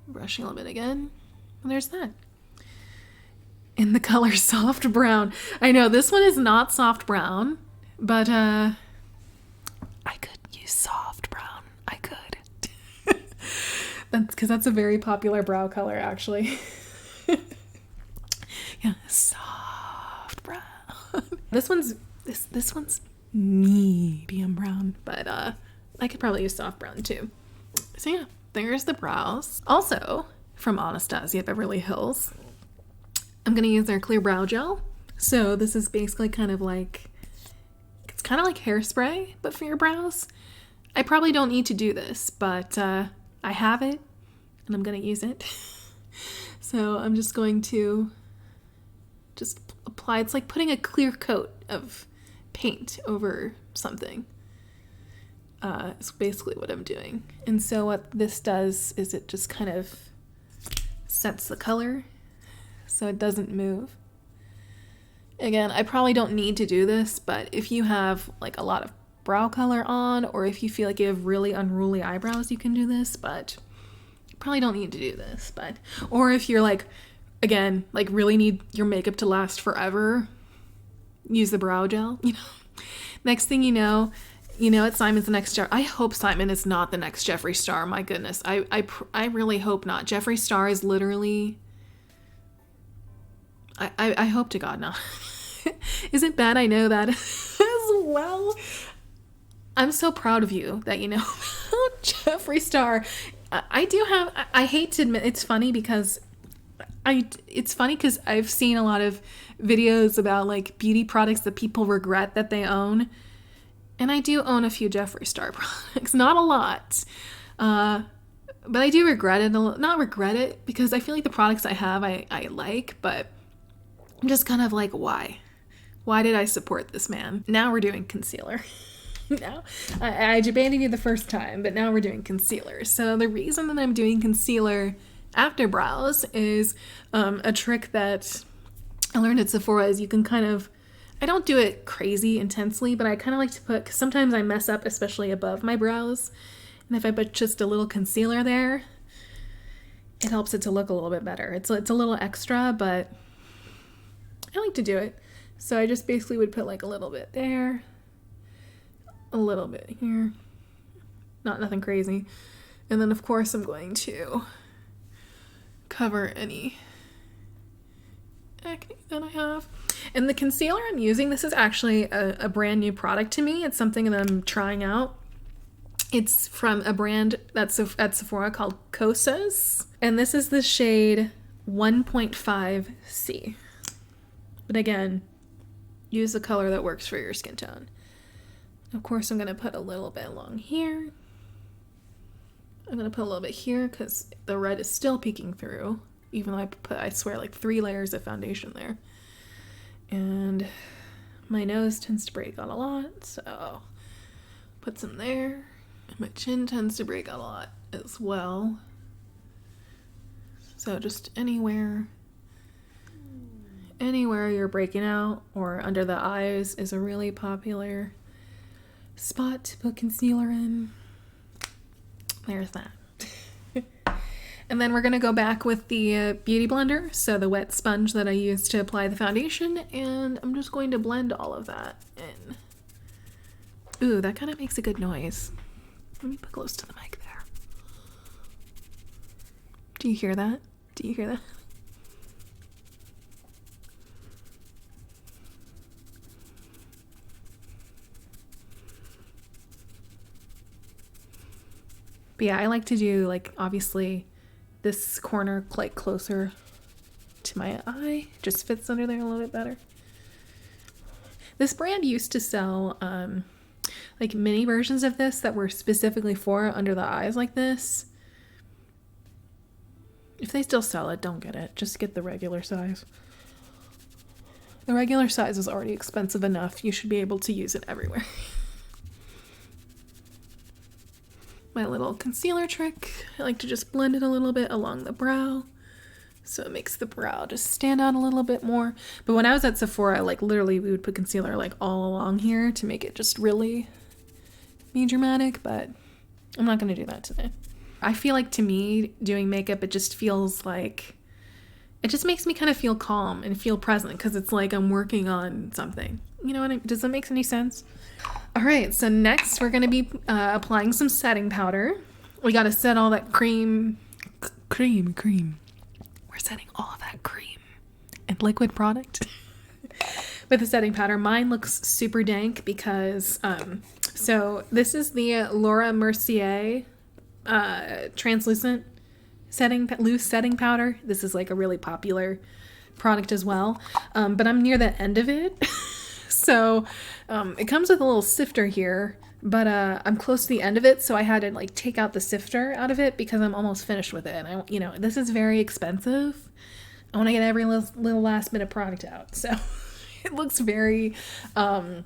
Brushing a little bit again. And there's that. In the color soft brown. I know, this one is not soft brown, but I could use soft brown. I could. That's a very popular brow color, actually. Yeah, soft brown. This one's medium brown, but I could probably use soft brown too. So yeah, there's the brows. Also, from Anastasia Beverly Hills, I'm gonna use their clear brow gel. So this is basically it's kind of like hairspray, but for your brows. I probably don't need to do this, but I have it, and I'm gonna use it. So I'm just going to apply. It's like putting a clear coat of paint over something. It's basically what I'm doing. And so what this does is it just kind of sets the color so it doesn't move. Again, I probably don't need to do this, but if you have like a lot of brow color on, or if you feel like you have really unruly eyebrows, you can do this, but you probably don't need to do this. Or if you're like, again, like really need your makeup to last forever, use the brow gel, Next thing you know, it's Simon's the next I hope Simon is not the next Jeffree Star. My goodness. I really hope not. Jeffree Star is literally, I hope to God not. Is it bad? I know that as well. I'm so proud of you that you know Jeffree Star. I hate to admit, it's funny because I've seen a lot of videos about like beauty products that people regret that they own. And I do own a few Jeffree Star products, not a lot. But I do regret it, not regret it, because I feel like the products I have I like, but I'm just kind of like, why? Why did I support this man? Now we're doing concealer. Now, I abandoned you the first time, but now we're doing concealer. So the reason that I'm doing concealer after brows is a trick that I learned at Sephora is you can kind of, I don't do it crazy intensely, but I kind of like to put, because sometimes I mess up, especially above my brows, and if I put just a little concealer there, it helps it to look a little bit better. It's a little extra, but I like to do it. So I just basically would put like a little bit there, a little bit here, nothing crazy. And then of course I'm going to cover any acne that I have. And the concealer I'm using, this is actually a brand new product to me. It's something that I'm trying out. It's from a brand that's at Sephora called Kosas. And this is the shade 1.5C. But again, use the color that works for your skin tone. Of course, I'm going to put a little bit along here. I'm going to put a little bit here because the red is still peeking through, even though I swear, like 3 layers of foundation there. And my nose tends to break out a lot, so put some there. And my chin tends to break out a lot as well. So just anywhere you're breaking out or under the eyes is a really popular spot to put concealer in. There's that. And then we're going to go back with the Beauty Blender, so the wet sponge that I used to apply the foundation, and I'm just going to blend all of that in. Ooh, that kind of makes a good noise. Let me put close to the mic there. Do you hear that? Do you hear that? But yeah, I like to do, like, obviously this corner like closer to my eye. Just fits under there a little bit better. This brand used to sell like mini versions of this that were specifically for under the eyes like this. If they still sell it, don't get it. Just get the regular size. The regular size is already expensive enough. You should be able to use it everywhere. My little concealer trick. I like to just blend it a little bit along the brow, so it makes the brow just stand out a little bit more. But when I was at Sephora, like literally we would put concealer like all along here to make it just really be dramatic, but I'm not going to do that today. I feel like to me, doing makeup, it just feels like, it just makes me kind of feel calm and feel present because it's like I'm working on something. You know what does that make any sense? All right, so next we're going to be applying some setting powder. We got to set all that cream. We're setting all of that cream and liquid product with the setting powder. Mine looks super dank because, so this is the Laura Mercier translucent loose setting powder. This is like a really popular product as well, but I'm near the end of it. So it comes with a little sifter here, but I'm close to the end of it, so I had to like take out the sifter out of it because I'm almost finished with it. And you know, this is very expensive. I want to get every little last bit of product out. So it looks very, it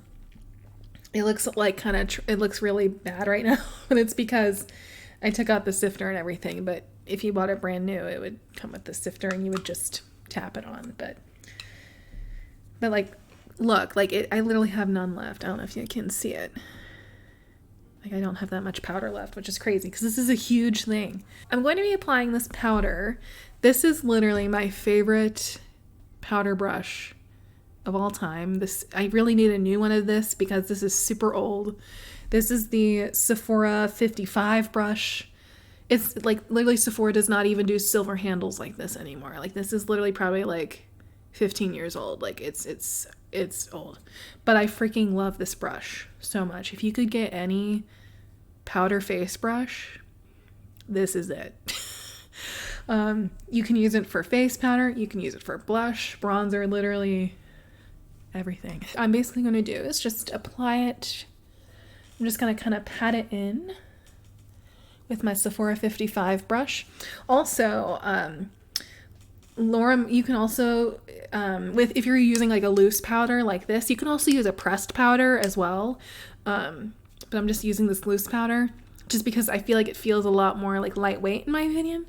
looks like it looks really bad right now, but it's because I took out the sifter and everything. But if you bought it brand new, it would come with the sifter and you would just tap it on. But like, look, like I literally have none left. I don't know if you can see it. Like I don't have that much powder left, which is crazy because this is a huge thing. I'm going to be applying this powder. This is literally my favorite powder brush of all time. I really need a new one of this because this is super old. This is the Sephora 55 brush. It's like literally Sephora does not even do silver handles like this anymore. Like this is literally probably like 15 years old. Like it's old, but I freaking love this brush so much. If you could get any powder face brush, this is it. You can use it for face powder, you can use it for blush, bronzer, literally everything. I'm basically going to do is just apply it. I'm just going to kind of pat it in with my Sephora 55 brush. Also, Laura, you can also, if you're using like a loose powder like this, you can also use a pressed powder as well. But I'm just using this loose powder just because I feel like it feels a lot more like lightweight in my opinion.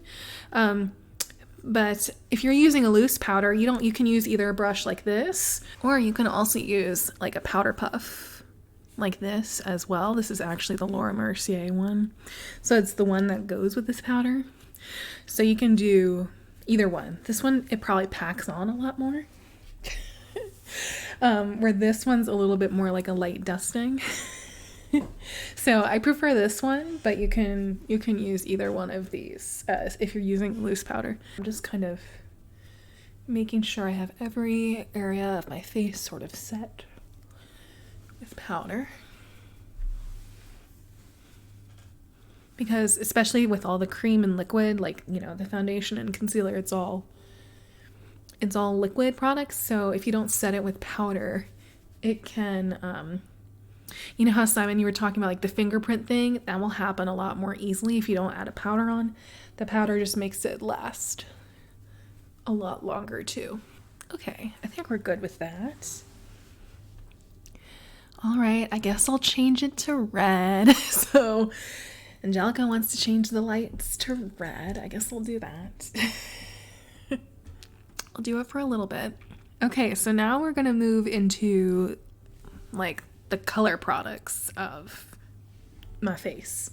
But if you're using a loose powder, you can use either a brush like this, or you can also use like a powder puff like this as well. This is actually the Laura Mercier one. So it's the one that goes with this powder. So you can do either one. This one, it probably packs on a lot more. Where this one's a little bit more like a light dusting. So I prefer this one, but you can use either one of these if you're using loose powder. I'm just kind of making sure I have every area of my face sort of set with powder. Because especially with all the cream and liquid, like, you know, the foundation and concealer, it's all liquid products. So if you don't set it with powder, it can, you know how Simon, you were talking about like the fingerprint thing? That will happen a lot more easily if you don't add a powder on. The powder just makes it last a lot longer too. Okay, I think we're good with that. All right, I guess I'll change it to red. So Angelica wants to change the lights to red. I guess we'll do that. I'll do it for a little bit. Okay, so now we're gonna move into like the color products of my face.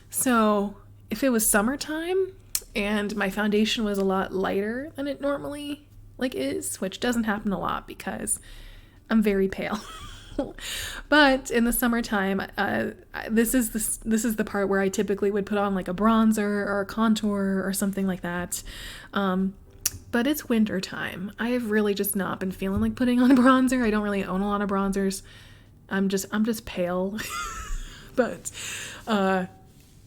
So if it was summertime and my foundation was a lot lighter than it normally like is, which doesn't happen a lot because I'm very pale. But in the summertime, this is the part where I typically would put on like a bronzer or a contour or something like that. But it's winter time. I have really just not been feeling like putting on a bronzer. I don't really own a lot of bronzers. I'm just pale. But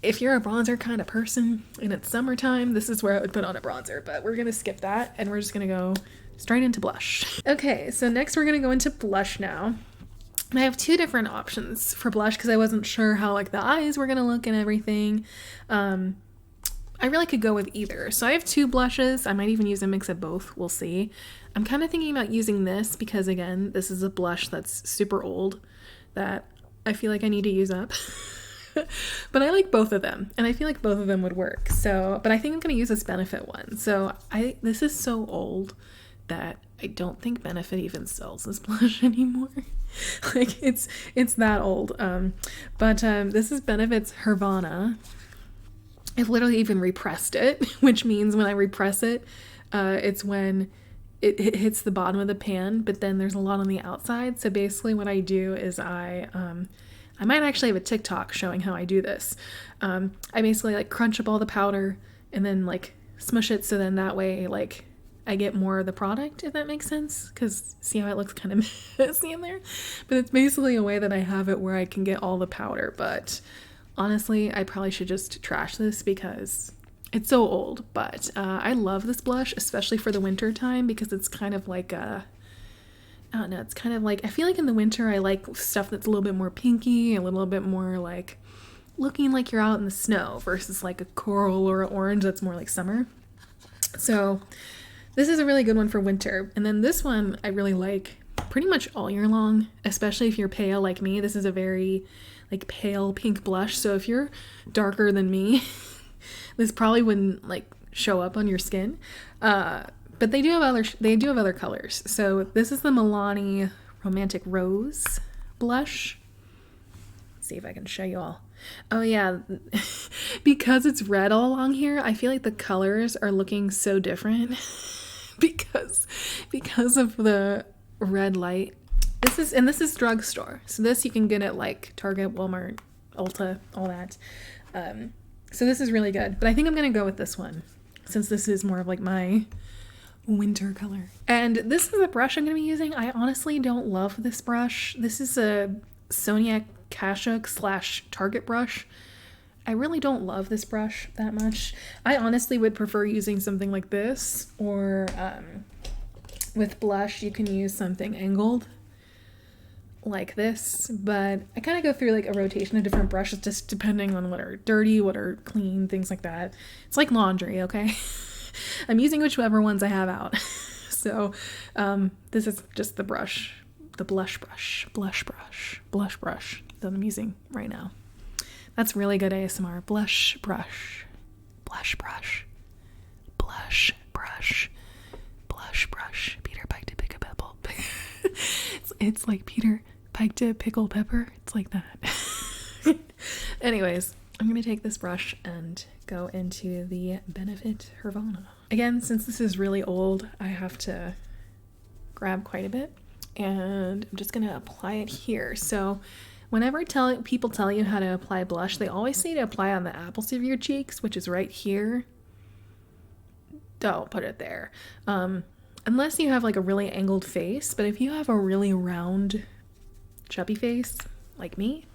if you're a bronzer kind of person and it's summertime, this is where I would put on a bronzer, but we're gonna skip that and we're just gonna go straight into blush. Okay, so next we're gonna go into blush now. And I have two different options for blush because I wasn't sure how like the eyes were gonna look and everything. I really could go with either. So I have two blushes. I might even use a mix of both. We'll see. I'm kind of thinking about using this because, again, this is a blush that's super old that I feel like I need to use up. But I like both of them, and I feel like both of them would work. So, but I think I'm going to use this Benefit one. So this is so old that I don't think Benefit even sells this blush anymore. Like it's that old. But this is Benefit's Hervana. I've literally even repressed it, which means when I repress it, it's when it hits the bottom of the pan, but then there's a lot on the outside. So basically what I do is I might actually have a TikTok showing how I do this. I basically like crunch up all the powder and then like smush it so then that way like I get more of the product, if that makes sense, because see how it looks kind of messy in there? But it's basically a way that I have it where I can get all the powder, but honestly, I probably should just trash this because it's so old, but I love this blush, especially for the winter time because it's kind of like I don't know, it's kind of like, I feel like in the winter I like stuff that's a little bit more pinky, a little bit more like looking like you're out in the snow versus like a coral or an orange that's more like summer. So this is a really good one for winter. And then this one I really like pretty much all year long, especially if you're pale like me. This is a very like pale pink blush, so if you're darker than me this probably wouldn't like show up on your skin, but they do have other colors. So this is the Milani Romantic Rose blush. Let's see if I can show you all. Oh yeah, because it's red all along here, I feel like the colors are looking so different because of the red light. This is drugstore. So this you can get at like Target, Walmart, Ulta, all that. So this is really good. But I think I'm going to go with this one since this is more of like my winter color. And this is a brush I'm going to be using. I honestly don't love this brush. This is a Sonia Kashuk / Target brush. I really don't love this brush that much. I honestly would prefer using something like this, or with blush you can use something angled like this, but I kind of go through like a rotation of different brushes just depending on what are dirty, what are clean, things like that. It's like laundry, okay? I'm using whichever ones I have out. So this is just the brush, the blush brush that I'm using right now. That's really good ASMR. Blush brush, blush brush, blush brush, blush brush. Peter Pike to pick a pebble. It's like Peter Pike to pickle pepper. It's like that. Anyways, I'm going to take this brush and go into the Benefit Hervana. Again, since this is really old, I have to grab quite a bit, and I'm just going to apply it here. So whenever people tell you how to apply blush, they always say to apply on the apples of your cheeks, which is right here. Don't put it there. Unless you have like a really angled face, but if you have a really round, chubby face like me,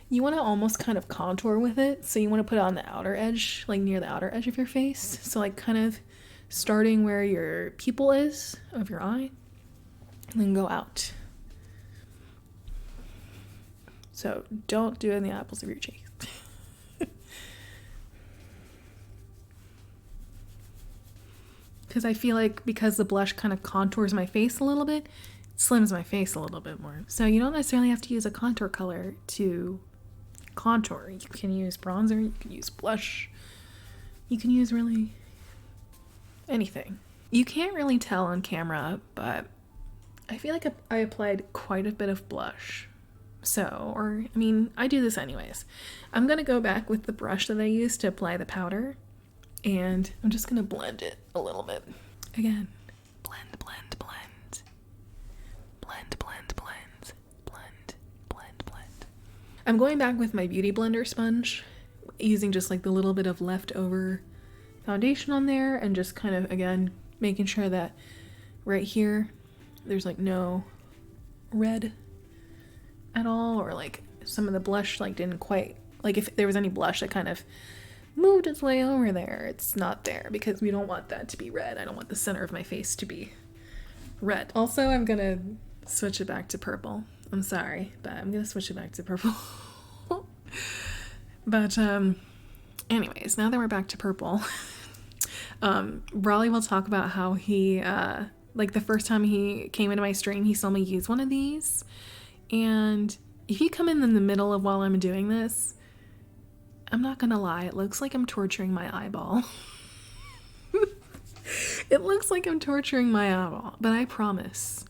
you want to almost kind of contour with it. So you want to put it on the outer edge, like near the outer edge of your face. So like kind of starting where your pupil is of your eye and then go out. So don't do it in the apples of your cheeks. Because I feel like because the blush kind of contours my face a little bit, it slims my face a little bit more. So you don't necessarily have to use a contour color to contour. You can use bronzer, you can use blush, you can use really anything. You can't really tell on camera, but I feel like I applied quite a bit of blush. I do this anyways. I'm going to go back with the brush that I used to apply the powder, and I'm just going to blend it a little bit. Again, blend, blend, blend. Blend, blend, blend. Blend, blend, blend. I'm going back with my Beauty Blender sponge, using just like the little bit of leftover foundation on there, and just kind of, again, making sure that right here, there's like no red at all, or like some of the blush like didn't quite Like if there was any blush that kind of moved its way over there, it's not there because we don't want that to be red. I don't want the center of my face to be red. Also, I'm gonna switch it back to purple. I'm sorry, but I'm gonna switch it back to purple. But anyways, now that we're back to purple, Raleigh will talk about how he like the first time he came into my stream, he saw me use one of these. And if you come in the middle of while I'm doing this, I'm not gonna lie, it looks like I'm torturing my eyeball. It looks like I'm torturing my eyeball, but I promise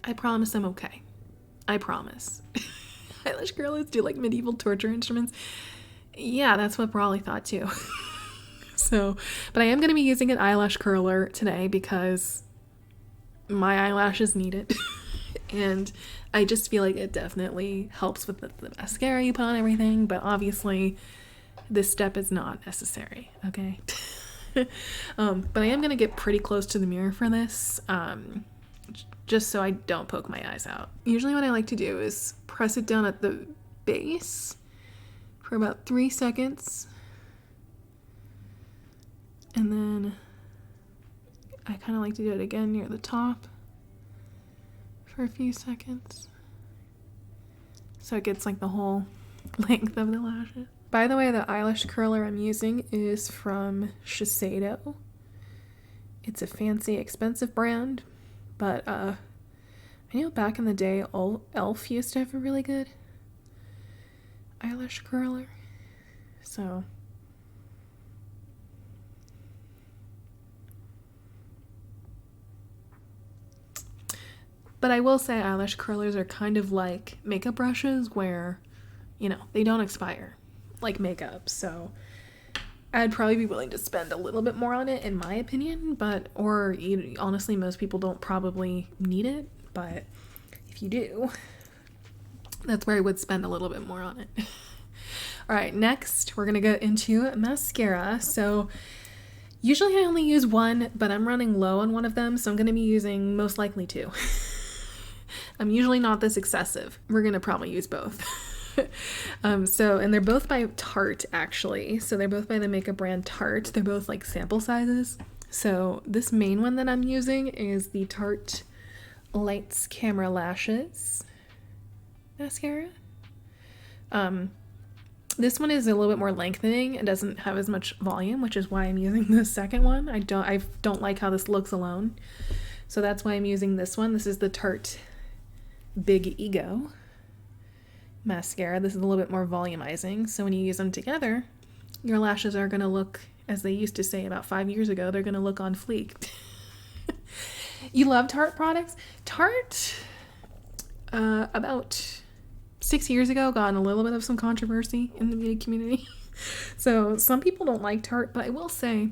I'm okay. I promise. Eyelash curlers do like medieval torture instruments. Yeah, that's what Raleigh thought too. So, but I am going to be using an eyelash curler today because my eyelashes need it. And I just feel like it definitely helps with the mascara you put on everything, but obviously this step is not necessary, okay? But I am going to get pretty close to the mirror for this, just so I don't poke my eyes out. Usually what I like to do is press it down at the base for about 3 seconds. And then I kind of like to do it again near the top for a few seconds. So it gets like the whole length of the lashes. By the way, the eyelash curler I'm using is from Shiseido. It's a fancy, expensive brand, but I know back in the day, Elf used to have a really good eyelash curler. So but I will say eyelash curlers are kind of like makeup brushes where, you know, they don't expire like makeup. So I'd probably be willing to spend a little bit more on it in my opinion, but, or honestly, most people don't probably need it, but if you do, that's where I would spend a little bit more on it. All right, next we're gonna go into mascara. So usually I only use one, but I'm running low on one of them, so I'm gonna be using most likely two. I'm usually not this excessive. We're gonna probably use both. And they're both by Tarte actually. So they're both by the makeup brand Tarte. They're both like sample sizes. So this main one that I'm using is the Tarte Lights Camera Lashes mascara. This one is a little bit more lengthening and doesn't have as much volume, which is why I'm using the second one. I don't like how this looks alone. So that's why I'm using this one. This is the Tarte Big Ego mascara. This is a little bit more volumizing. So when you use them together, your lashes are going to look, as they used to say about 5 years ago, they're going to look on fleek. You love Tarte products? Tarte, about 6 years ago, got in a little bit of some controversy in the beauty community. So some people don't like Tarte, but I will say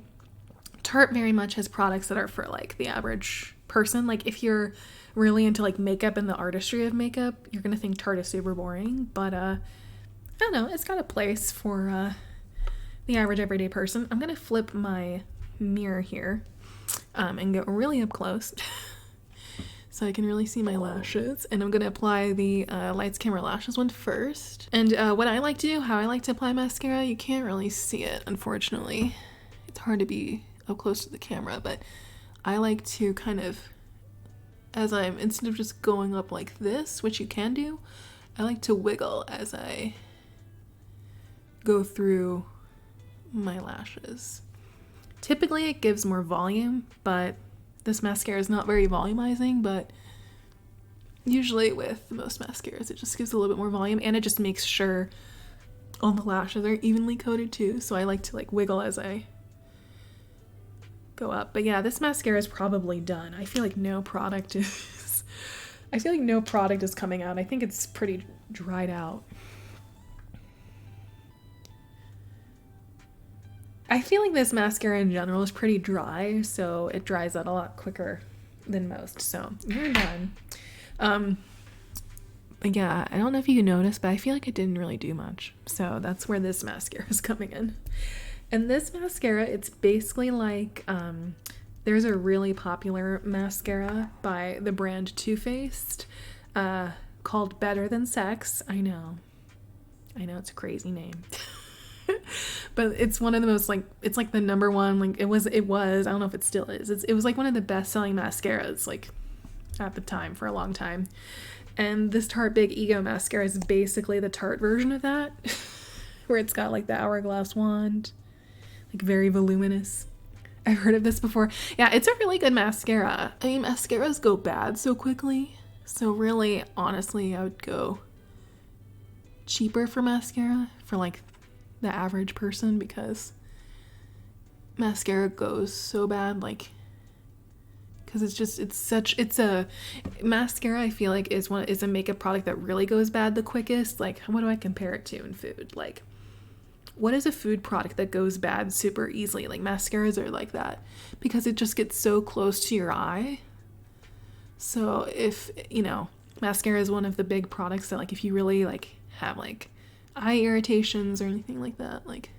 Tarte very much has products that are for like the average person. Like if you're really into like makeup and the artistry of makeup, you're gonna think Tarte is super boring, but I don't know, it's got a place for the average everyday person. I'm gonna flip my mirror here and get really up close so I can really see my lashes, and I'm gonna apply the Lights Camera Lashes one first. And what I like to do, how I like to apply mascara, you can't really see it, unfortunately. It's hard to be up close to the camera, but I like to kind of, instead of just going up like this, which you can do, I like to wiggle as I go through my lashes. Typically it gives more volume, but this mascara is not very volumizing, but usually with most mascaras it just gives a little bit more volume, and it just makes sure all the lashes are evenly coated too, so I like to like wiggle as I go up. But yeah, this mascara is probably done. I feel like no product is coming out. I think it's pretty dried out. I feel like this mascara in general is pretty dry, so it dries out a lot quicker than most. So we're done. But yeah, I don't know if you noticed, but I feel like it didn't really do much. So that's where this mascara is coming in. And this mascara, it's basically like, there's a really popular mascara by the brand Too Faced called Better Than Sex. I know. I know it's a crazy name. But it's one of the most, like, it's like the number one, like, it was, I don't know if it still is. It was like one of the best selling mascaras, like, at the time, for a long time. And this Tarte Big Ego mascara is basically the Tarte version of that, where it's got like the hourglass wand, like very voluminous. I've heard of this before. Yeah, it's a really good mascara. I mean, mascaras go bad so quickly. So really, honestly, I would go cheaper for mascara for like the average person, because mascara goes so bad, like, because it's a mascara, I feel like is a makeup product that really goes bad the quickest. Like, what do I compare it to in food? Like, what is a food product that goes bad super easily? Like, mascaras are like that, because it just gets so close to your eye. So if, you know, mascara is one of the big products that, like, if you really like have like eye irritations or anything like that, like,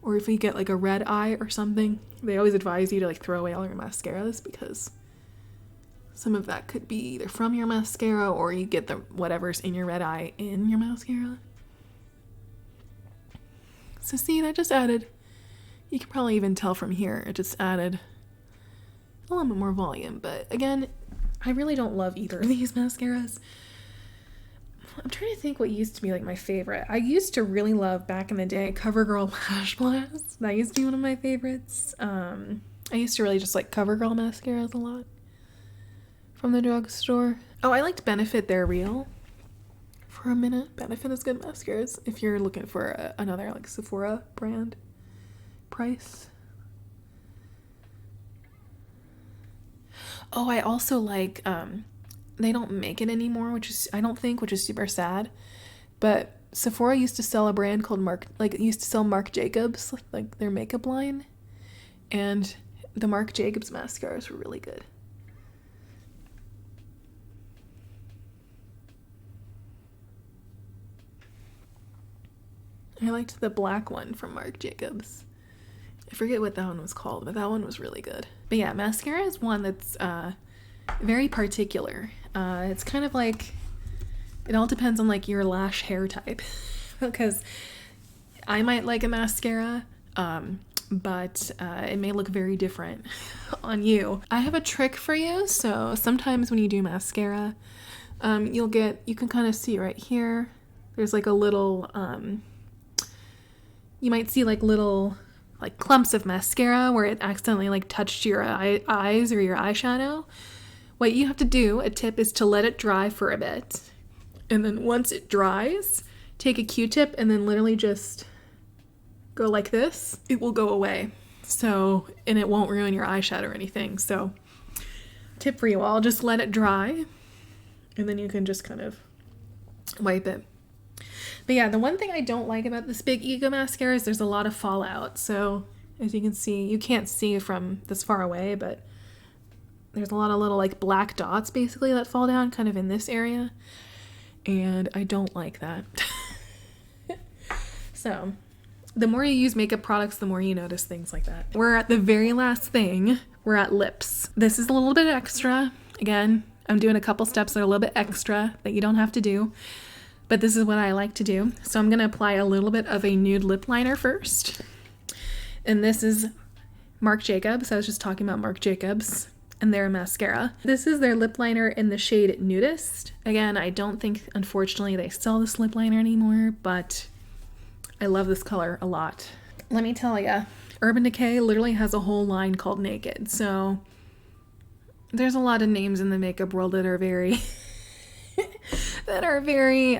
or if you get like a red eye or something, they always advise you to like throw away all your mascaras, because some of that could be either from your mascara, or you get the whatever's in your red eye in your mascara. So see, that just added, you can probably even tell from here, it just added a little bit more volume. But again, I really don't love either of these mascaras. I'm trying to think what used to be like my favorite. I used to really love, back in the day, CoverGirl Lash Blast. That used to be one of my favorites. I used to really just like CoverGirl mascaras a lot from the drugstore. Oh, I liked Benefit They're Real for a minute. Benefit is good mascaras if you're looking for another like Sephora brand price. Oh, I also like, they don't make it anymore, which is, I don't think, which is super sad. But Sephora used to sell a brand called used to sell Marc Jacobs, like their makeup line. And the Marc Jacobs mascaras were really good. I liked the black one from Marc Jacobs. I forget what that one was called, but that one was really good. But yeah, mascara is one that's very particular. It's kind of like, it all depends on like your lash hair type. Because I might like a mascara, but it may look very different on you. I have a trick for you. So sometimes when you do mascara, you can kind of see right here, there's like a little, you might see like little like clumps of mascara where it accidentally like touched your eyes or your eyeshadow. What you have to do, a tip, is to let it dry for a bit. And then once it dries, take a Q-tip and then literally just go like this. It will go away. So, and it won't ruin your eyeshadow or anything. So, tip for you all, just let it dry. And then you can just kind of wipe it. But yeah, the one thing I don't like about this Big Ego mascara is there's a lot of fallout. So as you can see, you can't see from this far away, but there's a lot of little like black dots basically that fall down kind of in this area. And I don't like that. So the more you use makeup products, the more you notice things like that. We're at the very last thing. We're at lips. This is a little bit extra. Again, I'm doing a couple steps that are a little bit extra that you don't have to do. But this is what I like to do. So I'm going to apply a little bit of a nude lip liner first. And this is Marc Jacobs. I was just talking about Marc Jacobs and their mascara. This is their lip liner in the shade Nudist. Again, I don't think, unfortunately, they sell this lip liner anymore, but I love this color a lot. Let me tell ya, Urban Decay literally has a whole line called Naked. So there's a lot of names in the makeup world that are very... that are very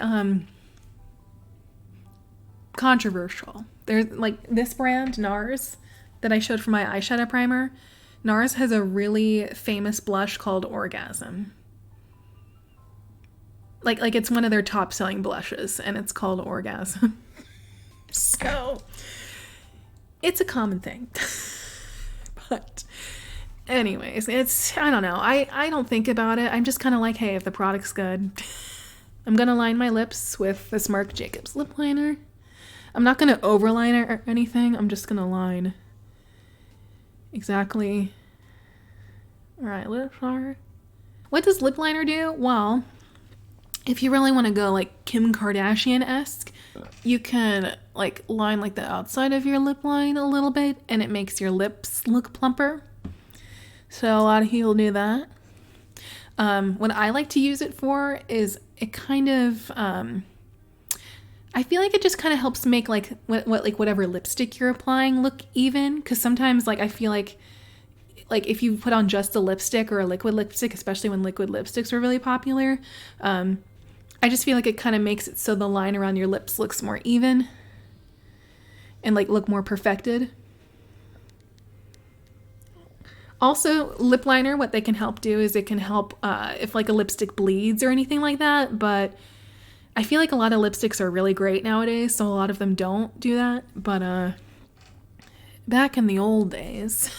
controversial. There's like this brand, NARS, that I showed for my eyeshadow primer. NARS has a really famous blush called Orgasm. Like it's one of their top selling blushes, and it's called Orgasm. So it's a common thing. But anyways, it's, I don't know. I don't think about it. I'm just kind of like, hey, if the product's good. I'm going to line my lips with this Marc Jacobs lip liner. I'm not going to overline it or anything. I'm just going to line exactly where my lips are. What does lip liner do? Well, if you really want to go like Kim Kardashian-esque, you can like line like the outside of your lip line a little bit, and it makes your lips look plumper. So a lot of people do that. What I like to use it for is it kind of, I feel like it just kind of helps make like whatever lipstick you're applying look even. Because sometimes like I feel like if you put on just a lipstick or a liquid lipstick, especially when liquid lipsticks were really popular, I just feel like it kind of makes it so the line around your lips looks more even and like look more perfected. Also, lip liner, what they can help do is it can help if like a lipstick bleeds or anything like that, but I feel like a lot of lipsticks are really great nowadays, so a lot of them don't do that. But back in the old days,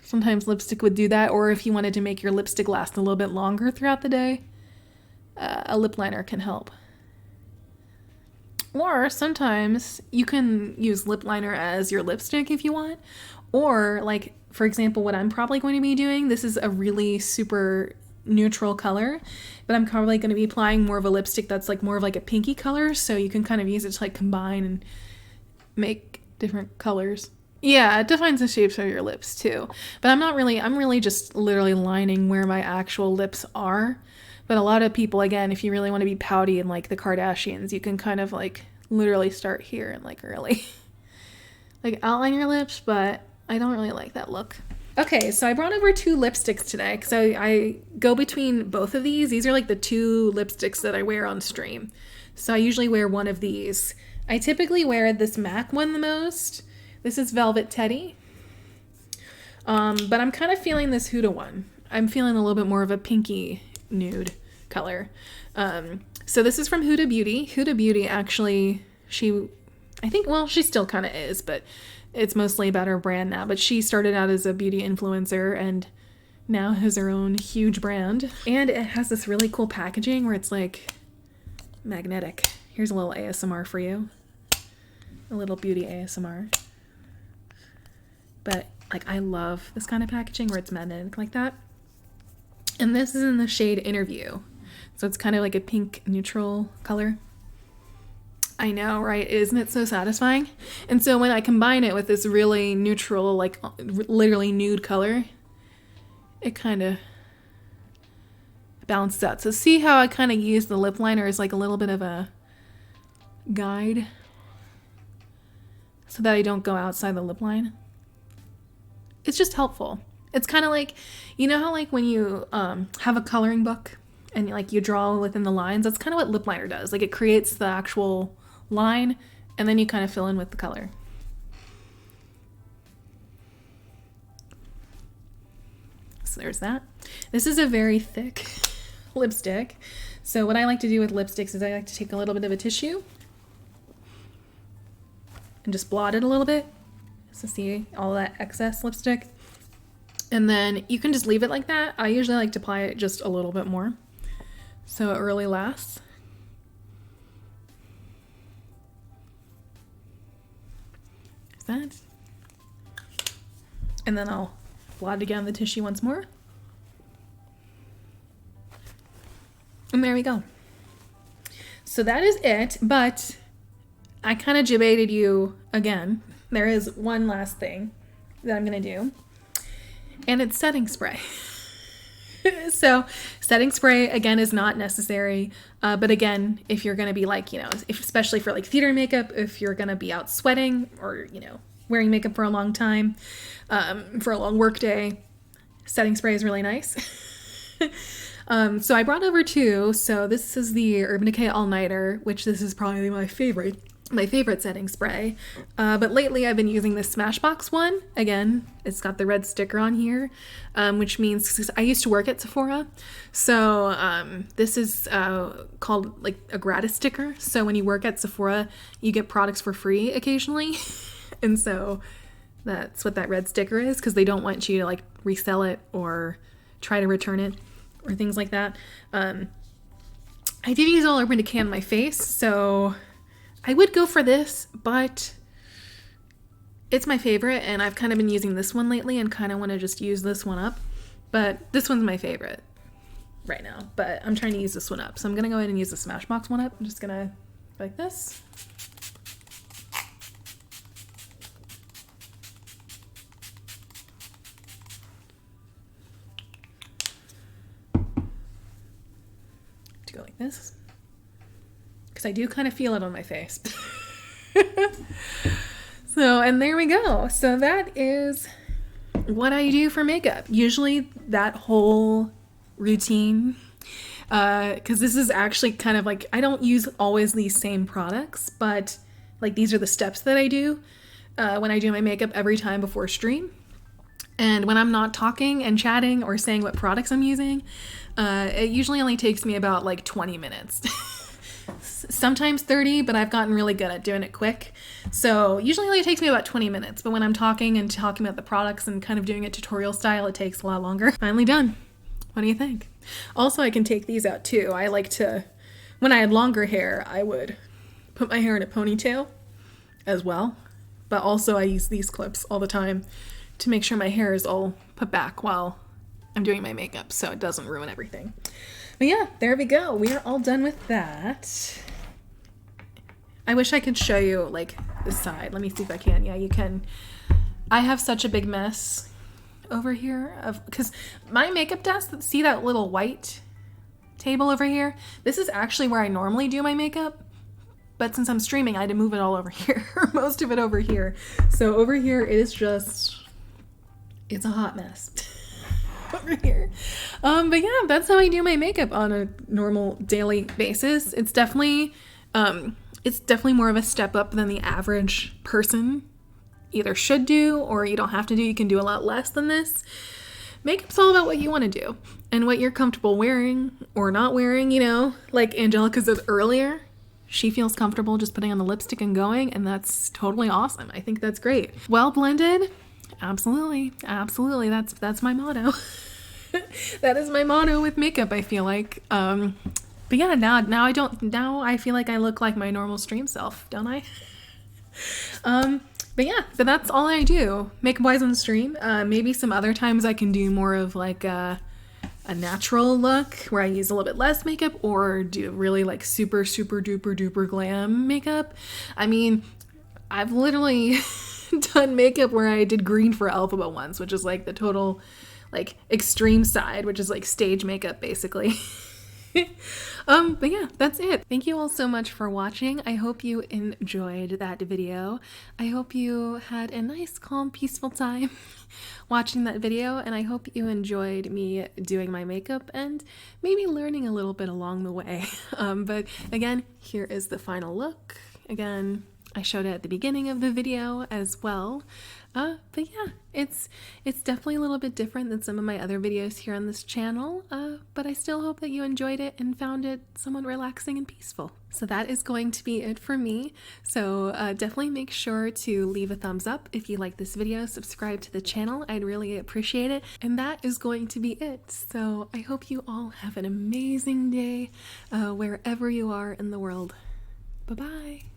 sometimes lipstick would do that, or if you wanted to make your lipstick last a little bit longer throughout the day, a lip liner can help. Or sometimes you can use lip liner as your lipstick if you want. Or like, for example, what I'm probably going to be doing, this is a really super neutral color, but I'm probably going to be applying more of a lipstick that's like more of like a pinky color, so you can kind of use it to like combine and make different colors. Yeah, it defines the shapes of your lips too. But I'm really just literally lining where my actual lips are. But a lot of people, again, if you really want to be pouty and like the Kardashians, you can kind of like literally start here and like really like outline your lips, but I don't really like that look. Okay, so I brought over 2 lipsticks today because I go between both of these. These are like the 2 lipsticks that I wear on stream. So I usually wear one of these. I typically wear this MAC one the most. This is Velvet Teddy. But I'm kind of feeling this Huda one. I'm feeling a little bit more of a pinky nude color. So this is from Huda Beauty. Huda Beauty actually, she still kind of is, but it's mostly about her brand now. But she started out as a beauty influencer and now has her own huge brand. And it has this really cool packaging where it's like magnetic. Here's a little ASMR for you. A little beauty ASMR. But like, I love this kind of packaging where it's magnetic like that. And this is in the shade Interview. So it's kind of like a pink neutral color. I know, right? Isn't it so satisfying? And so when I combine it with this really neutral, like literally nude color, it kind of balances out. So see how I kind of use the lip liner as like a little bit of a guide so that I don't go outside the lip line? It's just helpful. It's kind of like, you know how like when you have a coloring book and like you draw within the lines, that's kind of what lip liner does. Like it creates the actual line and then you kind of fill in with the color. So there's that. This is a very thick lipstick. So what I like to do with lipsticks is I like to take a little bit of a tissue and just blot it a little bit. So see all that excess lipstick. And then you can just leave it like that. I usually like to apply it just a little bit more so it really lasts. There's that. And then I'll blot it again on the tissue once more. And there we go. So that is it, but I kind of debated you again. There is one last thing that I'm going to do, and it's setting spray. So setting spray, again, is not necessary. But again, if you're going to be like, especially for like theater makeup, if you're going to be out sweating or, wearing makeup for a long time, for a long work day, setting spray is really nice. So I brought over 2. So this is the Urban Decay All Nighter, which this is probably my favorite setting spray. But lately I've been using this Smashbox one. Again, it's got the red sticker on here, which means I used to work at Sephora. So this is called like a gratis sticker. So when you work at Sephora, you get products for free occasionally. And so that's what that red sticker is, because they don't want you to like resell it or try to return it or things like that. I did use all Urban Decay on my face, so I would go for this, but it's my favorite, and I've kind of been using this one lately and kind of want to just use this one up, but this one's my favorite. right now, but I'm trying to use this one up. So I'm gonna go ahead and use the Smashbox one up. I'm just gonna like this. To go like this, because I do kind of feel it on my face. So, and there we go. So that is what I do for makeup. Usually that whole routine, because this is actually kind of like, I don't use always these same products, but like these are the steps that I do when I do my makeup every time before stream. And when I'm not talking and chatting or saying what products I'm using, it usually only takes me about like 20 minutes. Sometimes 30, but I've gotten really good at doing it quick. So usually only takes me about 20 minutes, but when I'm talking about the products and kind of doing it tutorial style, it takes a lot longer. Finally done. What do you think? Also, I can take these out too. I like to, when I had longer hair, I would put my hair in a ponytail as well. But also I use these clips all the time to make sure my hair is all put back while I'm doing my makeup so it doesn't ruin everything. But yeah, there we go. We are all done with that. I wish I could show you like the side. Let me see if I can. Yeah, you can. I have such a big mess over here because my makeup desk, see that little white table over here? This is actually where I normally do my makeup. But since I'm streaming, I had to move it all over here, most of it over here. So over here, it is just, it's a hot mess. Over here. But yeah, that's how I do my makeup on a normal daily basis. It's definitely more of a step up than the average person either should do or you don't have to do. You can do a lot less than this. Makeup's all about what you want to do and what you're comfortable wearing or not wearing, you know, like Angelica said earlier. She feels comfortable just putting on the lipstick and going, and that's totally awesome. I think that's great. Well blended. Absolutely. Absolutely. That's my motto. That is my motto with makeup, I feel like. But yeah, now I feel like I look like my normal stream self, don't I? But yeah, but that's all I do makeup wise on the stream. Maybe some other times I can do more of like a natural look where I use a little bit less makeup or do really like super duper glam makeup. I mean, I've literally done makeup where I did green for Alphaba once, which is like the total like extreme side, which is like stage makeup basically. But yeah, that's it. Thank you all so much for watching. I hope you enjoyed that video. I hope you had a nice, calm, peaceful time watching that video, and I hope you enjoyed me doing my makeup and maybe learning a little bit along the way. But again, here is the final look. Again, I showed it at the beginning of the video as well. But yeah, it's definitely a little bit different than some of my other videos here on this channel, but I still hope that you enjoyed it and found it somewhat relaxing and peaceful. So that is going to be it for me. So definitely make sure to leave a thumbs up if you like this video, subscribe to the channel, I'd really appreciate it. And that is going to be it. So I hope you all have an amazing day wherever you are in the world. Bye-bye.